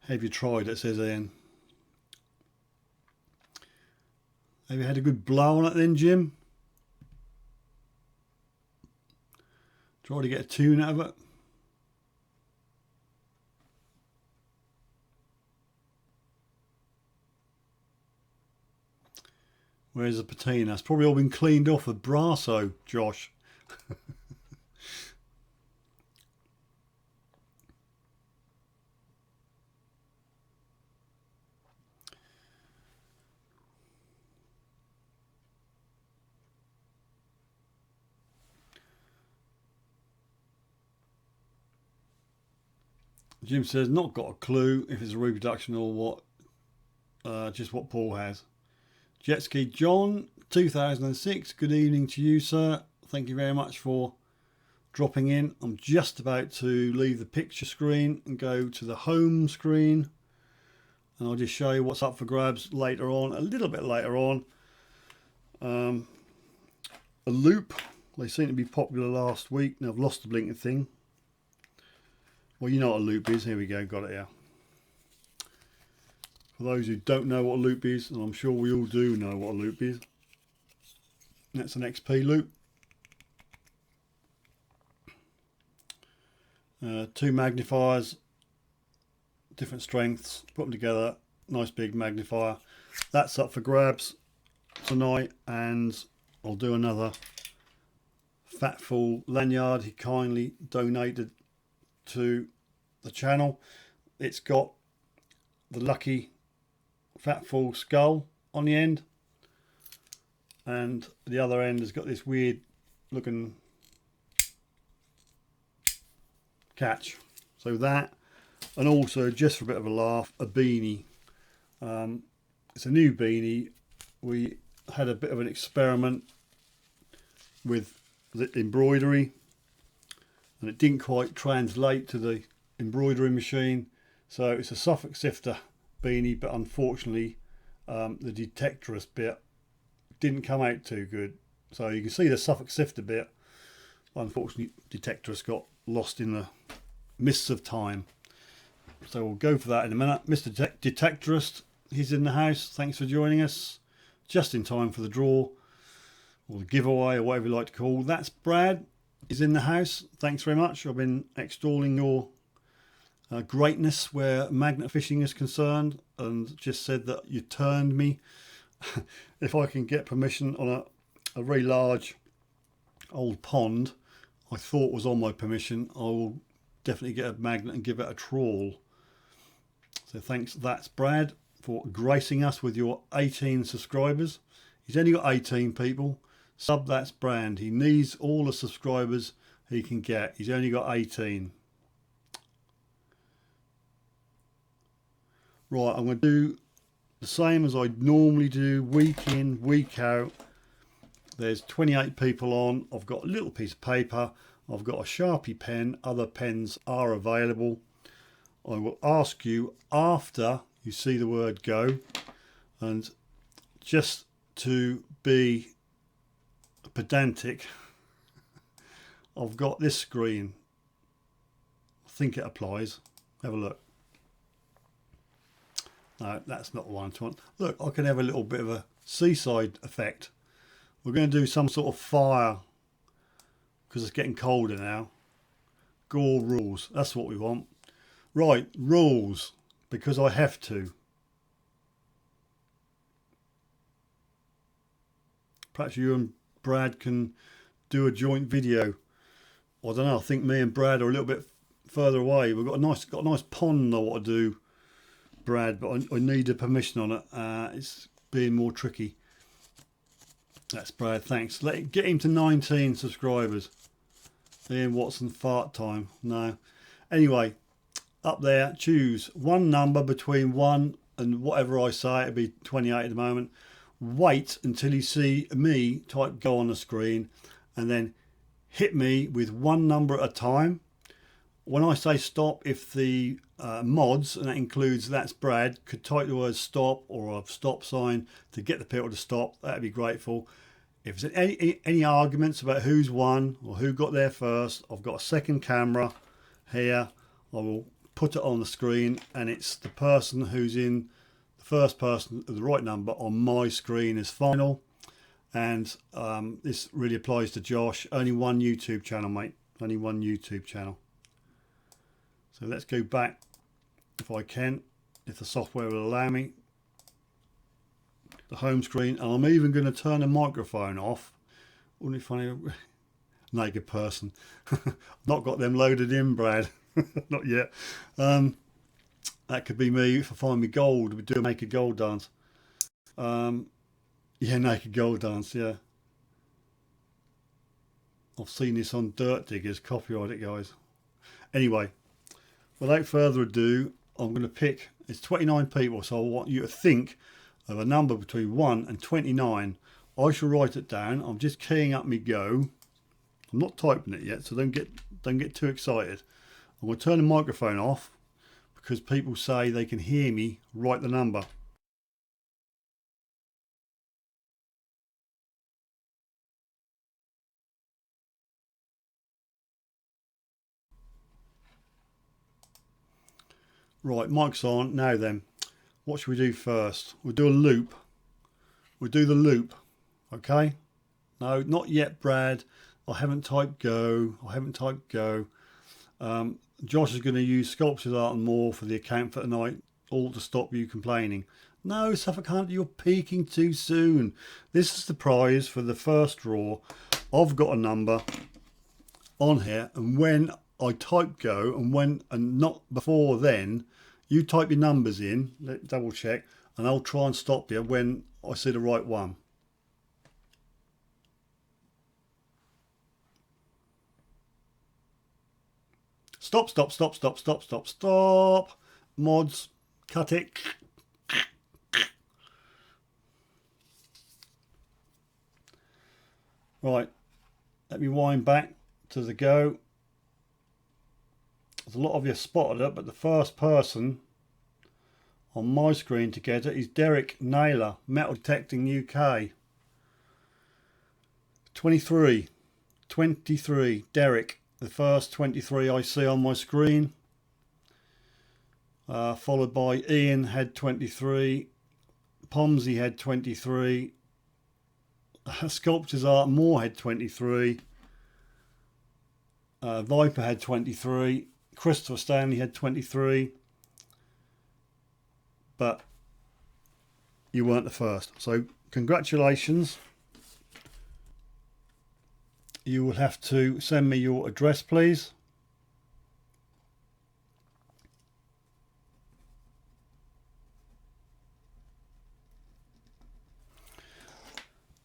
Have you tried it, says Ian. Have you had a good blow on it then, Jim? Try to get a tune out of it. Where's the patina? It's probably all been cleaned off with Brasso, Josh. Jim says, not got a clue if it's a reproduction or what, just what Paul has. Jetski John, 2006. Good evening to you, sir. Thank you very much for dropping in. I'm just about to leave the picture screen and go to the home screen. And I'll just show you what's up for grabs later on, a little bit later on. A loop. They seem to be popular last week. Now I've lost the blinking thing. Well, you know what a loop is. Here we go, got it here. For those who don't know what a loop is, and I'm sure we all do know what a loop is, that's an XP loop. 2 magnifiers, different strengths, put them together, nice big magnifier. That's up for grabs tonight, and I'll do another Fatful lanyard he kindly donated to the channel. It's got the lucky Fatful skull on the end, and the other end has got this weird looking catch. So that, and also just for a bit of a laugh, a beanie. It's a new beanie. We had a bit of an experiment with the embroidery, and it didn't quite translate to the embroidery machine, so it's a Suffolk Sifter beanie, but unfortunately the detectorist bit didn't come out too good. So you can see the Suffolk Sifter bit, unfortunately detectorist got lost in the mists of time. So we'll go for that in a minute. Mr. Detectorist, he's in the house. Thanks for joining us just in time for the draw or the giveaway or whatever you like to call. That's Brad is in the house. Thanks very much. I've been extolling your greatness where magnet fishing is concerned, and just said that you turned me. If I can get permission on a very large old pond I thought was on my permission, I will definitely get a magnet and give it a trawl. So thanks, that's Brad, for gracing us with your 18 subscribers. He's only got 18 people. Sub that's Brand. He needs all the subscribers he can get. He's only got 18. Right, I'm going to do the same as I normally do, week in, week out. There's 28 people on. I've got a little piece of paper. I've got a Sharpie pen. Other pens are available. I will ask you after you see the word go, and just to be pedantic, I've got this screen. I think it applies. Have a look. No, that's not the one I want. Look, I can have a little bit of a seaside effect. We're going to do some sort of fire because it's getting colder now. Gore rules. That's what we want. Right, rules, because I have to. Perhaps you and Brad can do a joint video. I don't know. I think me and Brad are a little bit further away. We've got a nice pond I want to do, Brad, but I need a permission on it. It's being more tricky. That's Brad. Thanks. Get him to 19 subscribers. Ian Watson fart time. No. Anyway, up there, choose one number between 1 and whatever I say. It'll be 28 at the moment. Wait until you see me type go on the screen, and then hit me with one number at a time. When I say stop, if the mods, and that includes that's Brad, could type the word stop or a stop sign to get the people to stop, that'd be grateful. If there's any arguments about who's won or who got there first, I've got a second camera here. I will put it on the screen, and it's the person who's in the first person of the right number on my screen is final. And this really applies to Josh. Only one YouTube channel, mate. Only one YouTube channel. So let's go back, if I can, if the software will allow me, the home screen. And I'm even going to turn the microphone off. Wouldn't it be funny? Naked person. Not got them loaded in, Brad. Not yet. That could be me if I find me gold. We do a naked gold dance. Yeah, naked gold dance, yeah. I've seen this on Dirt Diggers. Copyright it, guys. Anyway, without further ado, I'm going to pick, it's 29 people, so I want you to think of a number between 1 and 29. I shall write it down. I'm just keying up me go. I'm not typing it yet, so don't get too excited. I'm going to turn the microphone off because people say they can hear me write the number. Right, mic's on. Now then, what should we do first? We'll do a loop. We'll do the loop. Okay? No, not yet, Brad. I haven't typed go. I haven't typed go. Josh is going to use Sculpture's Art and More for the account for tonight, all to stop you complaining. No, Suffolk Hunter, you're peaking too soon. This is the prize for the first draw. I've got a number on here, and when I type go, and not before then, you type your numbers in, let's double check, and I'll try and stop you when I see the right one. Stop, stop, stop, stop, stop, stop, stop. Mods, cut it. Right, let me wind back to the go. There's a lot of you spotted it, but the first person on my screen to get it is Derek Naylor, Metal Detecting UK. 23, Derek. The first 23 I see on my screen, followed by Ian had 23, Pomsey had 23, Sculpture's Art More had 23, Viper had 23, Christopher Stanley had 23, but you weren't the first, so congratulations. You will have to send me your address, please.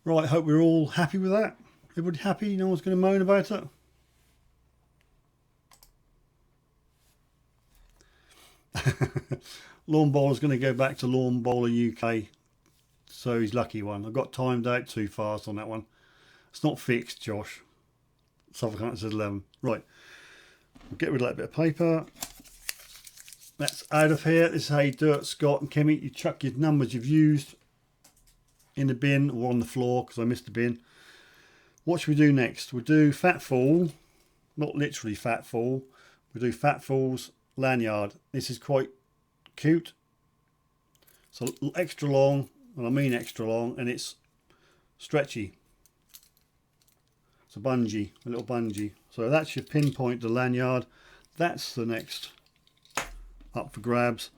Right, hope we're all happy with that. Everybody happy? No one's going to moan about it? Lawn Bowler's going to go back to Lawn Bowler UK, so he's lucky one. I got timed out too fast on that one. It's not fixed, Josh. Suffolk Hunter says 11. Right, we'll get rid of that bit of paper. That's out of here. This is how you do it, Scott and Kimmy. You chuck your numbers you've used in the bin or on the floor, because I missed the bin. What should we do next? We'll do Fat Fool, not literally Fat Fool. We'll do Fat Fool's lanyard. This is quite cute. So extra long, and I mean extra long, and it's stretchy. It's a bungee, a little bungee. So that's your pinpoint the lanyard. That's the next up for grabs.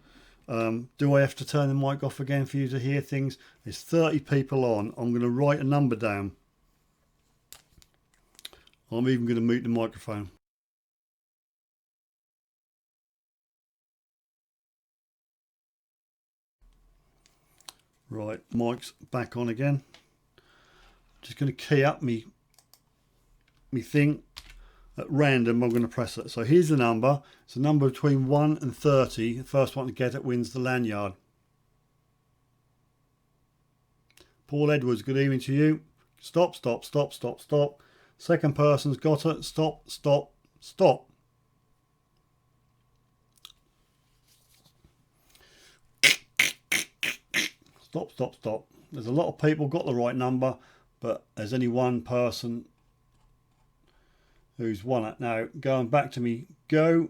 Do I have to turn the mic off again for you to hear things? There's 30 people on. I'm going to write a number down. I'm even going to mute the microphone. Right, mic's back on again. Just going to key up me thing, at random. I'm going to press it. So here's the number. It's a number between 1 and 30. The first one to get it wins the lanyard. Paul Edwards, good evening to you. Stop, stop, stop, stop, stop. Second person's got it. Stop, stop, stop. Stop, stop, stop. There's a lot of people got the right number, but there's only one person who's won it. Now, going back to me, go.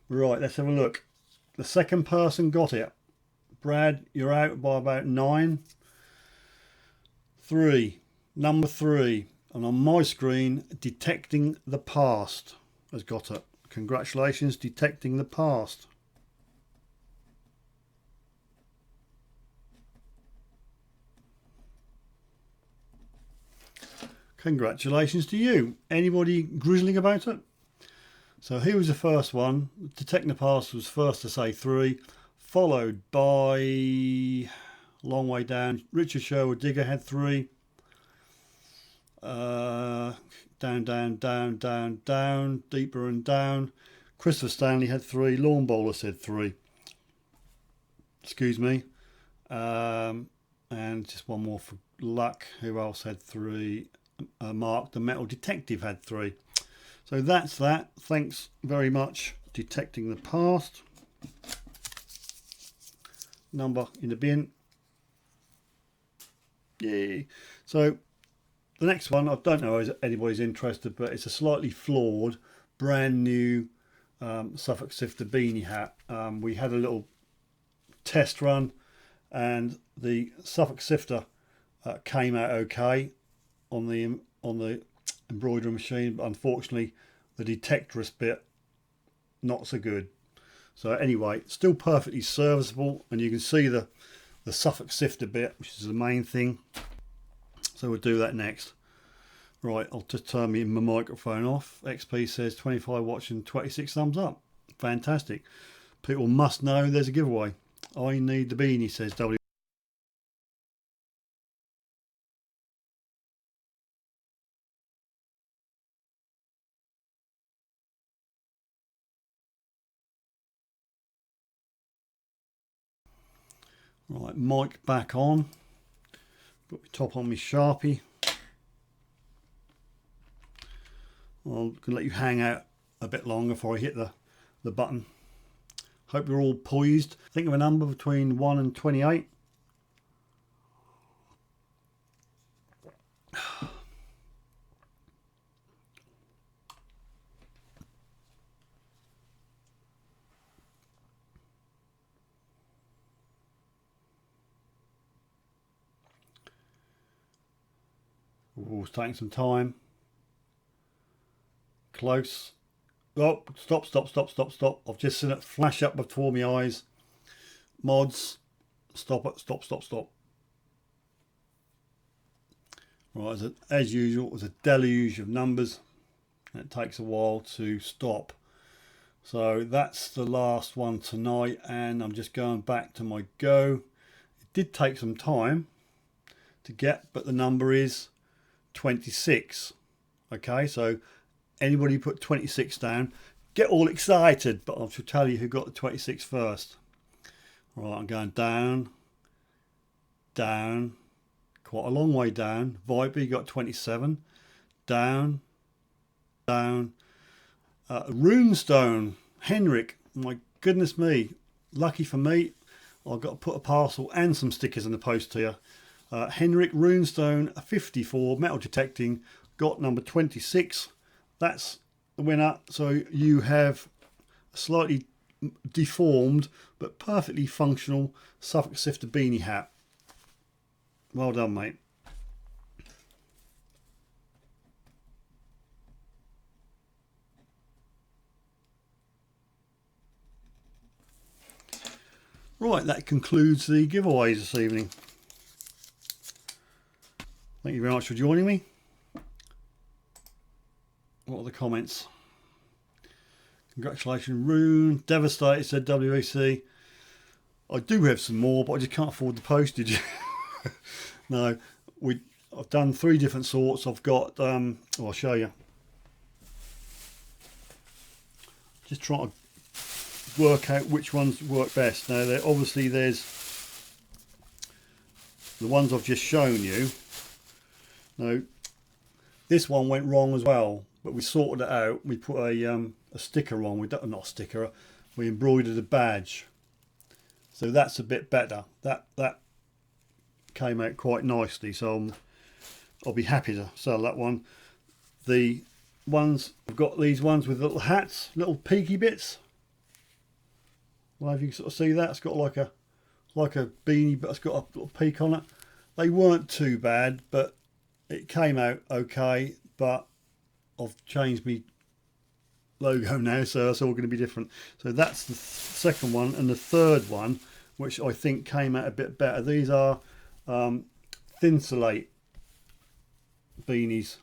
Right, let's have a look. The second person got it. Brad, you're out by about 9. 3. Number 3. And on my screen, Detecting the Past has got it. Congratulations, Detecting the Past. Congratulations to you. Anybody grizzling about it? So here was the first one. Detecting the Past was first to say 3, followed by, long way down, Richard Sherwood Digger had 3. Down, down, down, down, down, deeper and down. Christopher Stanley had 3. Lawn Bowler said 3. Excuse me. And just one more for luck. Who else had 3? Mark the Metal Detective had 3. So that's that. Thanks very much. Detecting the Past. Number in the bin. Yay. So the next one, I don't know if anybody's interested, but it's a slightly flawed, brand new Suffolk Sifter beanie hat. We had a little test run and the Suffolk Sifter came out okay on the embroidery machine, but unfortunately the detectorist bit not so good. So anyway, still perfectly serviceable, and you can see the Suffolk Sifter bit, which is the main thing. So we'll do that next. Right, I'll just turn my microphone off. XP says 25 watching, 26 thumbs up. Fantastic. People must know there's a giveaway. I need the beanie, says W. Right, mic back on. Got my top on my Sharpie. I'm going to let you hang out a bit longer before I hit the button. Hope you're all poised. Think of a number between 1 and 28. Oh, it's taking some time. Close. Oh, stop, stop, stop, stop, stop. I've just seen it flash up before my eyes. Mods. Stop it, stop, stop, stop. Right, as usual, there's a deluge of numbers. And it takes a while to stop. So that's the last one tonight, and I'm just going back to my go. It did take some time to get, but the number is 26. Okay, so anybody put 26 down, get all excited, but I shall tell you who got the 26 first. Right, I'm going down, down, quite a long way down. Viper, you got 27. Down, down. Runestone, Henrik, my goodness me, lucky for me, I've got to put a parcel and some stickers in the post here. Henrik Runestone, 54, metal detecting, got number 26. That's the winner. So you have a slightly deformed but perfectly functional Suffolk Sifter beanie hat. Well done, mate. Right, that concludes the giveaways this evening. Thank you very much for joining me. What are the comments? Congratulations, Rune. Devastated, said WAC. I do have some more, but I just can't afford the postage. No, I've done 3 different sorts. I've got, I'll show you. Just trying to work out which ones work best. Now, obviously there's the ones I've just shown you. Now, this one went wrong as well, but we sorted it out. We put a sticker on. Not a sticker. We embroidered a badge, so that's a bit better. That came out quite nicely. So I'll be happy to sell that one. The ones I've got, these ones with little hats, little peaky bits. Well, if you can sort of see that, it's got like a beanie, but it's got a little peak on it. They weren't too bad, but it came out okay. But I've changed my logo now, so that's all going to be different. So that's the second one, and the third one, which I think came out a bit better. These are Thinsulate beanies,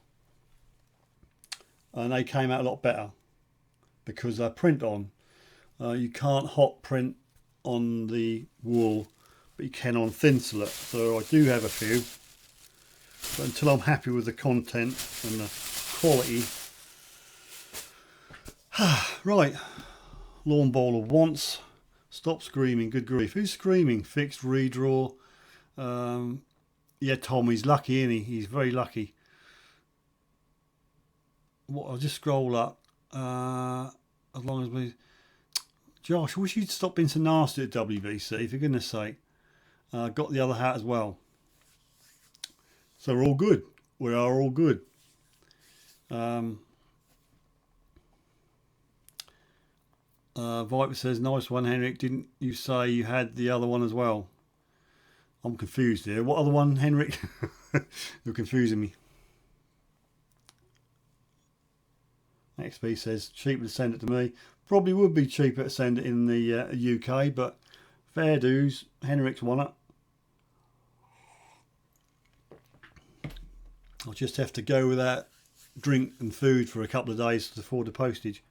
and they came out a lot better because they're print on. You can't hot print on the wool, but you can on Thinsulate. So I do have a few, but until I'm happy with the content and the quality. Right, lawn bowler wants. Stop screaming, good grief. Who's screaming? Fixed, redraw. Yeah, Tom, he's lucky, isn't he? He's very lucky. What? I'll just scroll up. As long as we... Josh, I wish you'd stop being so nasty at WBC, for goodness sake. Got the other hat as well. So we're all good. We are all good. Viper says, nice one, Henrik. Didn't you say you had the other one as well? I'm confused here. What other one, Henrik? You're confusing me. XP says, cheaper to send it to me. Probably would be cheaper to send it in the UK, but fair dues. Henrik's won it. I'll just have to go without drink and food for a couple of days to afford the postage.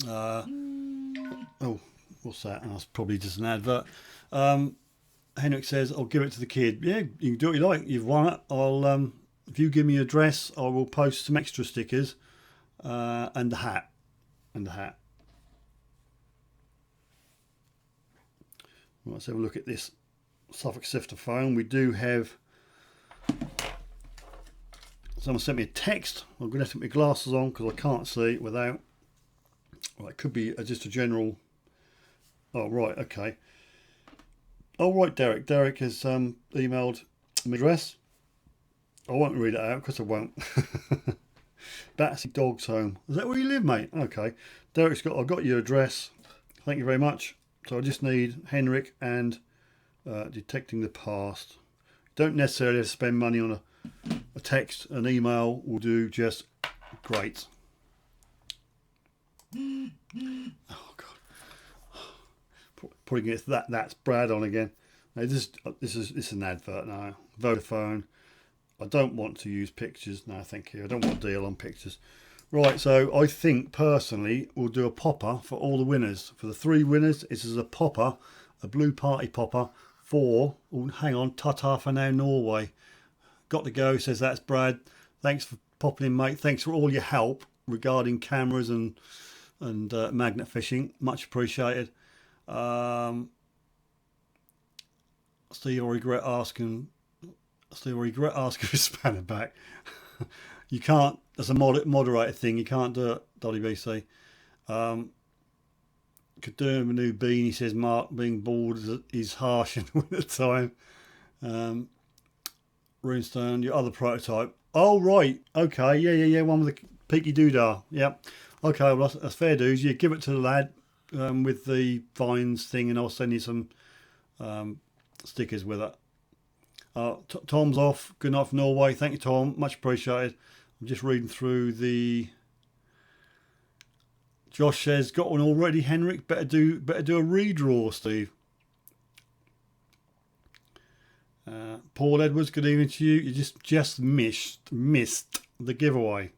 Oh, what's that? Oh, that's probably just an advert. Henrik says, I'll give it to the kid. Yeah, you can do what you like. You've won it. I'll if you give me your address, I will post some extra stickers and the hat. Let's have a look at this Suffolk Sifter phone. We do have... Someone sent me a text. I'm going to have to put my glasses on because I can't see it without... Well, it could be just a general... Oh, right, okay. Oh, right, Derek. Derek has emailed my address. I won't read it out because I won't. Batsy Dog's Home. Is that where you live, mate? Okay. Derek's got... I've got your address. Thank you very much. So I just need Henrik and Detecting the Past. Don't necessarily have to spend money on a text. An email will do just great. Oh God! Putting it that's Brad on again. Now this is an advert now. Vodafone. I don't want to use pictures. No, thank you. I don't want a deal on pictures. Right, so I think personally we'll do a popper for all the winners. For the 3 winners, this is a popper, a blue party popper for. Oh, hang on, ta-ta for now, Norway. Got to go. Says that's Brad. Thanks for popping in, mate. Thanks for all your help regarding cameras and magnet fishing, much appreciated. Steve, I regret asking for spanner back. You can't, as a moderator thing, you can't do it, WBC. Could do him a new bean. He says Mark being bald is harsh in the winter time. Runestone, your other prototype. Oh right, okay, yeah, one with the peaky doodah. Yep. Okay, well that's fair dues. You give it to the lad with the vines thing, and I'll send you some stickers with it. Tom's off. Good night from Norway. Thank you, Tom. Much appreciated. I'm just reading through the. Josh says, got one already, Henrik. Better do a redraw, Steve. Paul Edwards, good evening to you. You just missed the giveaway.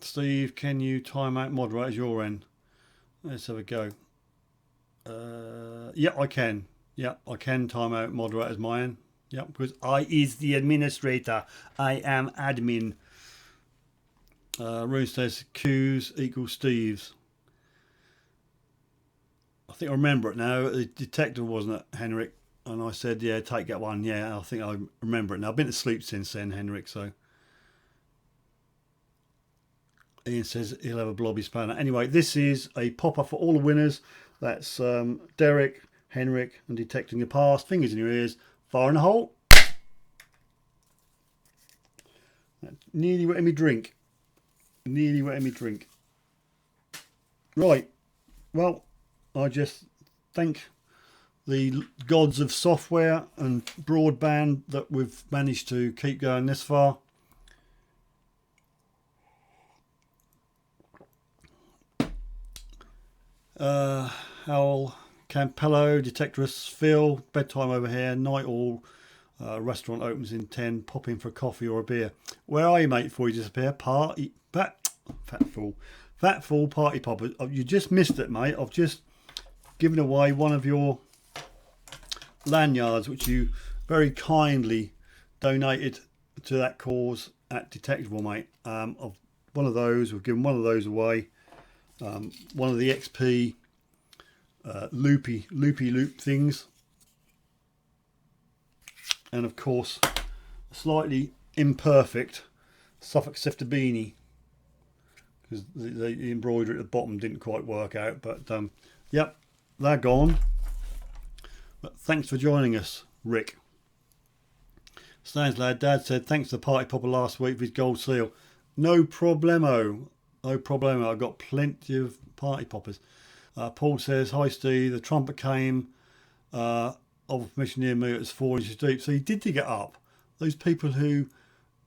Steve, can you time out moderators your end? Let's have a go. Yeah, I can. Yep, I can time out moderators mine. Yep, because I is the administrator. I am admin. Rune says Q's equals Steve's. I think I remember it now. The detector, wasn't it, Henrik? And I said, yeah, take that one. Yeah, I think I remember it now. I've been to sleep since then, Henrik, so. Ian says he'll have a blobby spanner. Anyway, this is a popper for all the winners. That's Derek, Henrik, and Detecting the Past. Fingers in your ears. Fire in the hole. That's nearly wetting me drink. Nearly wetting me drink. Right. Well, I just thank the gods of software and broadband that we've managed to keep going this far. Howell, Campello, Detectorist, Phil, bedtime over here, night all, restaurant opens in 10, pop in for a coffee or a beer. Where are you, mate, before you disappear? Party, fat fool party popper. You just missed it, mate. I've just given away one of your lanyards, which you very kindly donated to that cause at Detectable, mate. Of one of those, we've given one of those away. One of the XP loopy loop things, and of course a slightly imperfect Suffolk Sifter beanie, because the embroidery at the bottom didn't quite work out, but yep, they're gone. But thanks for joining us, Rick. Stands lad, Dad said thanks to the party popper last week for his gold seal. No problemo. No problemo. I've got plenty of party poppers. Paul says, hi Steve, the trumpet came of mission near me. It was 4 inches deep. So he did dig it up. Those people who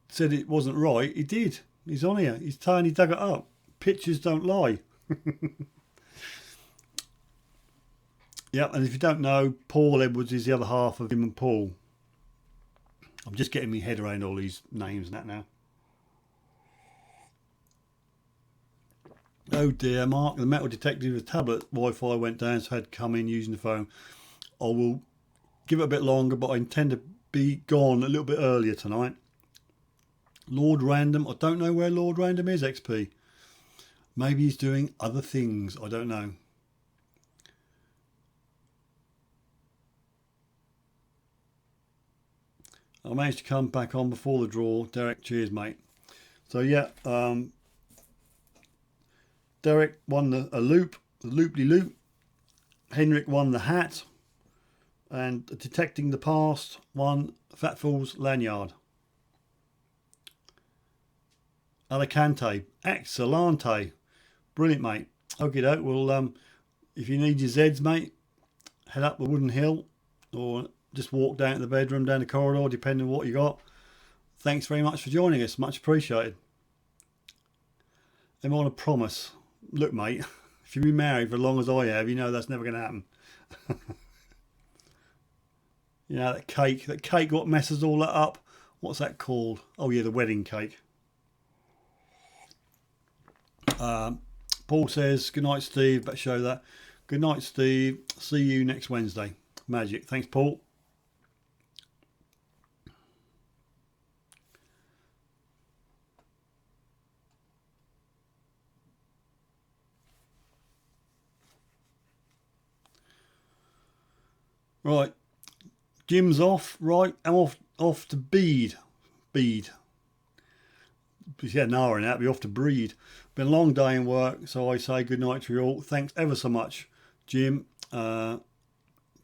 said it wasn't right, he did. He's on here. He's telling he dug it up. Pictures don't lie. Yep, and if you don't know, Paul Edwards is the other half of him and Paul. I'm just getting my head around all these names and that now. Oh dear, Mark, the metal detective with tablet Wi-Fi went down, so I had to come in using the phone. I will give it a bit longer, but I intend to be gone a little bit earlier tonight. Lord Random, I don't know where Lord Random is, XP. Maybe he's doing other things, I don't know. I managed to come back on before the draw. Derek, cheers, mate. So yeah, Derek won a loop, the loop-de-loop. Henrik won the hat. And Detecting the Past won Fat Fool's lanyard. Alicante. Excellente. Brilliant, mate. Okay, doke. Well, if you need your Zeds, mate, head up the Wooden Hill or just walk down to the bedroom, down the corridor, depending on what you got. Thanks very much for joining us. Much appreciated. I'm on a promise. Look, mate, if you've been married for as long as I have, you know that's never going to happen. You know, that cake what messes all that up. What's that called? Oh yeah, the wedding cake. Paul says, good night, Steve. Better show that. Good night, Steve. See you next Wednesday. Magic. Thanks, Paul. Right, Jim's off. Right, I'm off to Bede. Yeah, an hour and that. Be off to Breed. Been a long day in work, so I say good night to you all. Thanks ever so much, Jim, for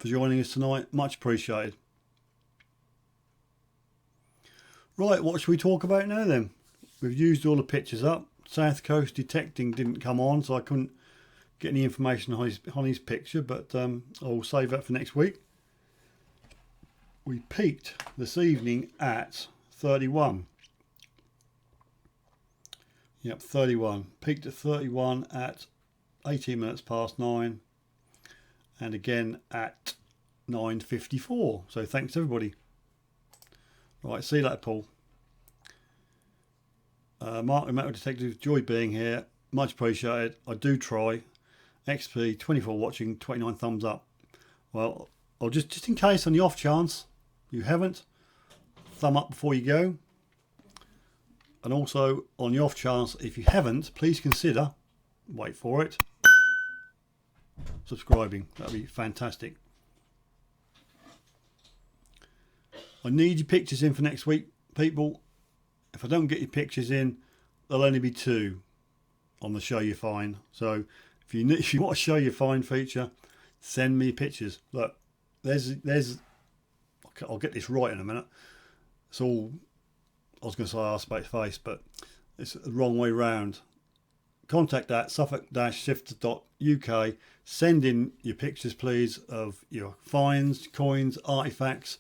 joining us tonight. Much appreciated. Right, what should we talk about now then? We've used all the pictures up. South Coast Detecting didn't come on, so I couldn't get any information on his picture, but I'll save that for next week. We peaked this evening at 31. Yep, 31. Peaked at 31 at 18 minutes past 9 and again at 9:54. So thanks everybody. Right, see you later, Paul. Mark, the Metal Detective, joy being here. Much appreciated. I do try. XP, 24 watching, 29 thumbs up. Well, or just in case, on the off chance you haven't, thumb up before you go. And also on the off chance if you haven't, please consider, wait for it, subscribing. That'd be fantastic. I need your pictures in for next week, people. If I don't get your pictures in, there'll only be 2 on the show you find. So if you want a show you find feature, send me pictures. Look, there's I'll get this right in a minute. It's all, I was going to say R space face, but it's the wrong way round. Contact at suffolk-sifter.uk. Send in your pictures, please, of your finds, coins, artifacts,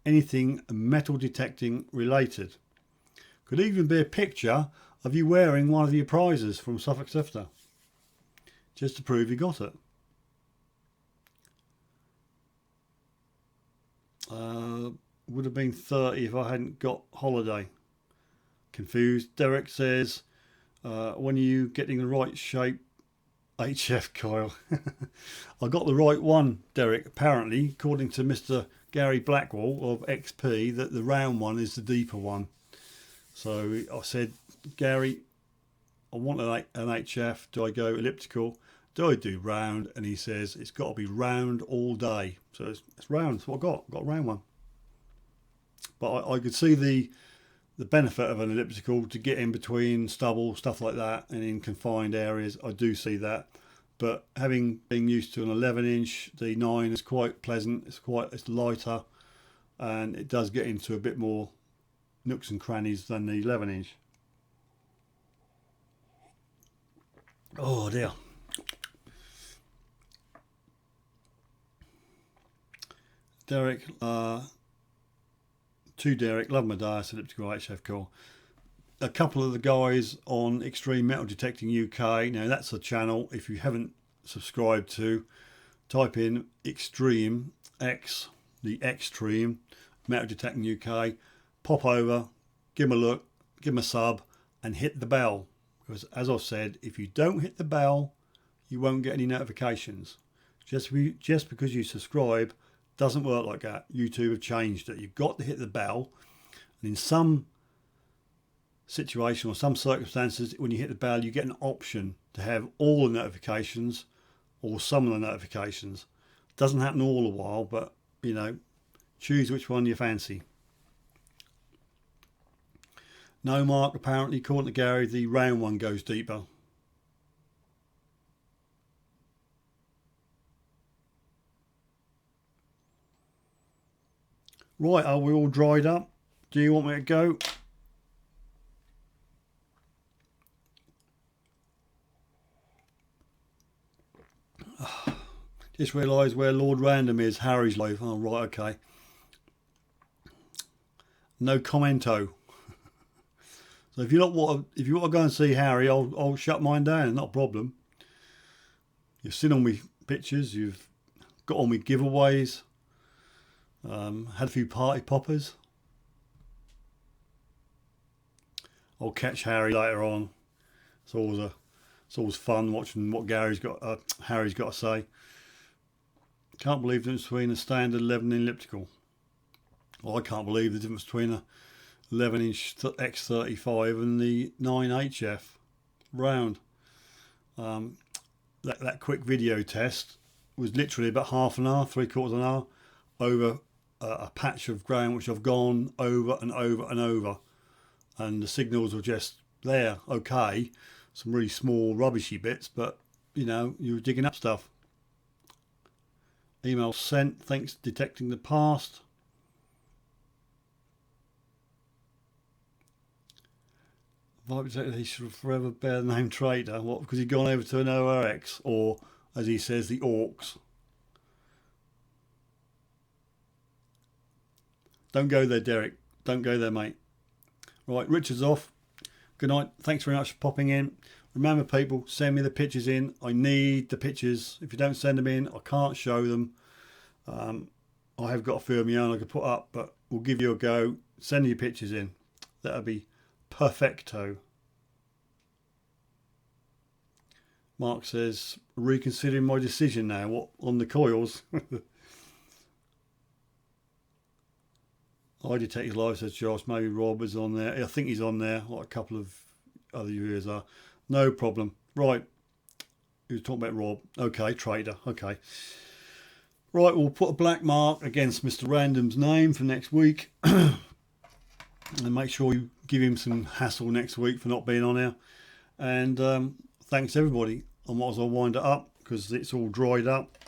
anything metal detecting related. Could even be a picture of you wearing one of your prizes from Suffolk Sifter, just to prove you got it. Would have been 30 if I hadn't got holiday. Confused. Derek says, when are you getting the right shape HF coil? I got the right one, Derek. Apparently, according to Mr. Gary Blackwell of XP, that the round one is the deeper one. So I said, Gary, I want an HF. Do I go elliptical? Do I do round? And he says it's got to be round all day. So it's round. That's what I got. Got a round one. But I could see the benefit of an elliptical to get in between stubble, stuff like that, and in confined areas. I do see that. But having been used to an 11-inch, the 9 is quite pleasant. It's lighter, and it does get into a bit more nooks and crannies than the 11-inch. Oh dear. Derek, to Derek, love my dice elliptical HF core. A couple of the guys on Extreme Metal Detecting UK. Now that's a channel, if you haven't subscribed to, type in Extreme X, the Extreme Metal Detecting UK, pop over, give them a look, give them a sub, and hit the bell. Because as I've said, if you don't hit the bell, you won't get any notifications. Just because you subscribe doesn't work like that. YouTube have changed it. You've got to hit the bell, and in some situation or some circumstances, when you hit the bell, you get an option to have all the notifications or some of the notifications. Doesn't happen all the while, but you know, choose which one you fancy. No, Mark, apparently, according to Gary, the round one goes deeper. Right, are we all dried up? Do you want me to go? Just realised where Lord Random is. Harry's life. Oh, right, okay. No commento. So if you want to go and see Harry, I'll shut mine down. Not a problem. You've seen all my pictures. You've got all my giveaways. Had a few party poppers. I'll catch Harry later on. It's always fun watching what Harry's got to say. Can't believe the difference between a standard 11 elliptical. Well, I can't believe the difference between a 11-inch X35 and the 9HF round. That quick video test was literally about half an hour, 3/4 of an hour, over a patch of ground which I've gone over and over and over, and the signals were just there, okay, some really small rubbishy bits, but you know, you were digging up stuff. Email sent, thanks detecting the past. Vibe detector, he should forever bear the name traitor. What, because he'd gone over to an ORX, or as he says, the Orcs. Don't go there, Derek. Don't go there, mate. Right, Richard's off. Good night. Thanks very much for popping in. Remember, people, send me the pictures in. I need the pictures. If you don't send them in, I can't show them. I have got a few of my own I could put up, but we'll give you a go. Send your pictures in. That'll be perfecto. Mark says, reconsidering my decision now. What, on the coils? I Detector Live, says Josh. Maybe Rob is on there. I think he's on there, like a couple of other viewers are. No problem. Right. He was talking about Rob. Okay, trader. Okay. Right, we'll put a black mark against Mr. Random's name for next week. And make sure you give him some hassle next week for not being on here. And thanks everybody. I might as well wind it up because it's all dried up.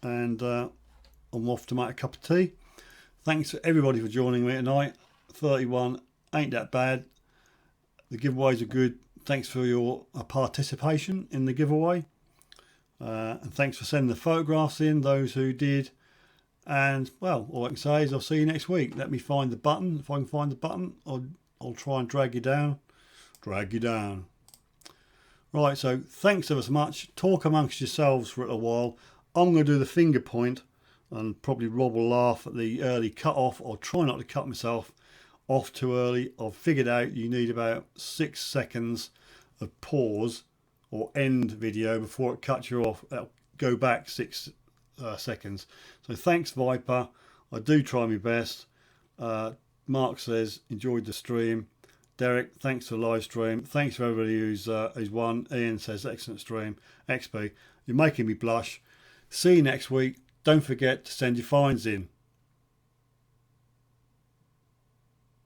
And I'm off to make a cup of tea. Thanks to everybody for joining me tonight. 31 ain't that bad. The giveaways are good. Thanks for your participation in the giveaway. And thanks for sending the photographs in, those who did. And, well, all I can say is I'll see you next week. Let me find the button. If I can find the button, I'll try and drag you down. Drag you down. Right, so thanks ever so much. Talk amongst yourselves for a little while. I'm going to do the finger point. And probably Rob will laugh at the early cut off. I'll try not to cut myself off too early. I've figured out you need about 6 seconds of pause or end video before it cuts you off. That'll go back 6 seconds. So thanks Viper, I do try my best. Mark says enjoyed the stream. Derek, thanks for the live stream. Thanks for everybody who's won. Ian says excellent stream. XP, you're making me blush. See you next week. Don't forget to send your finds in.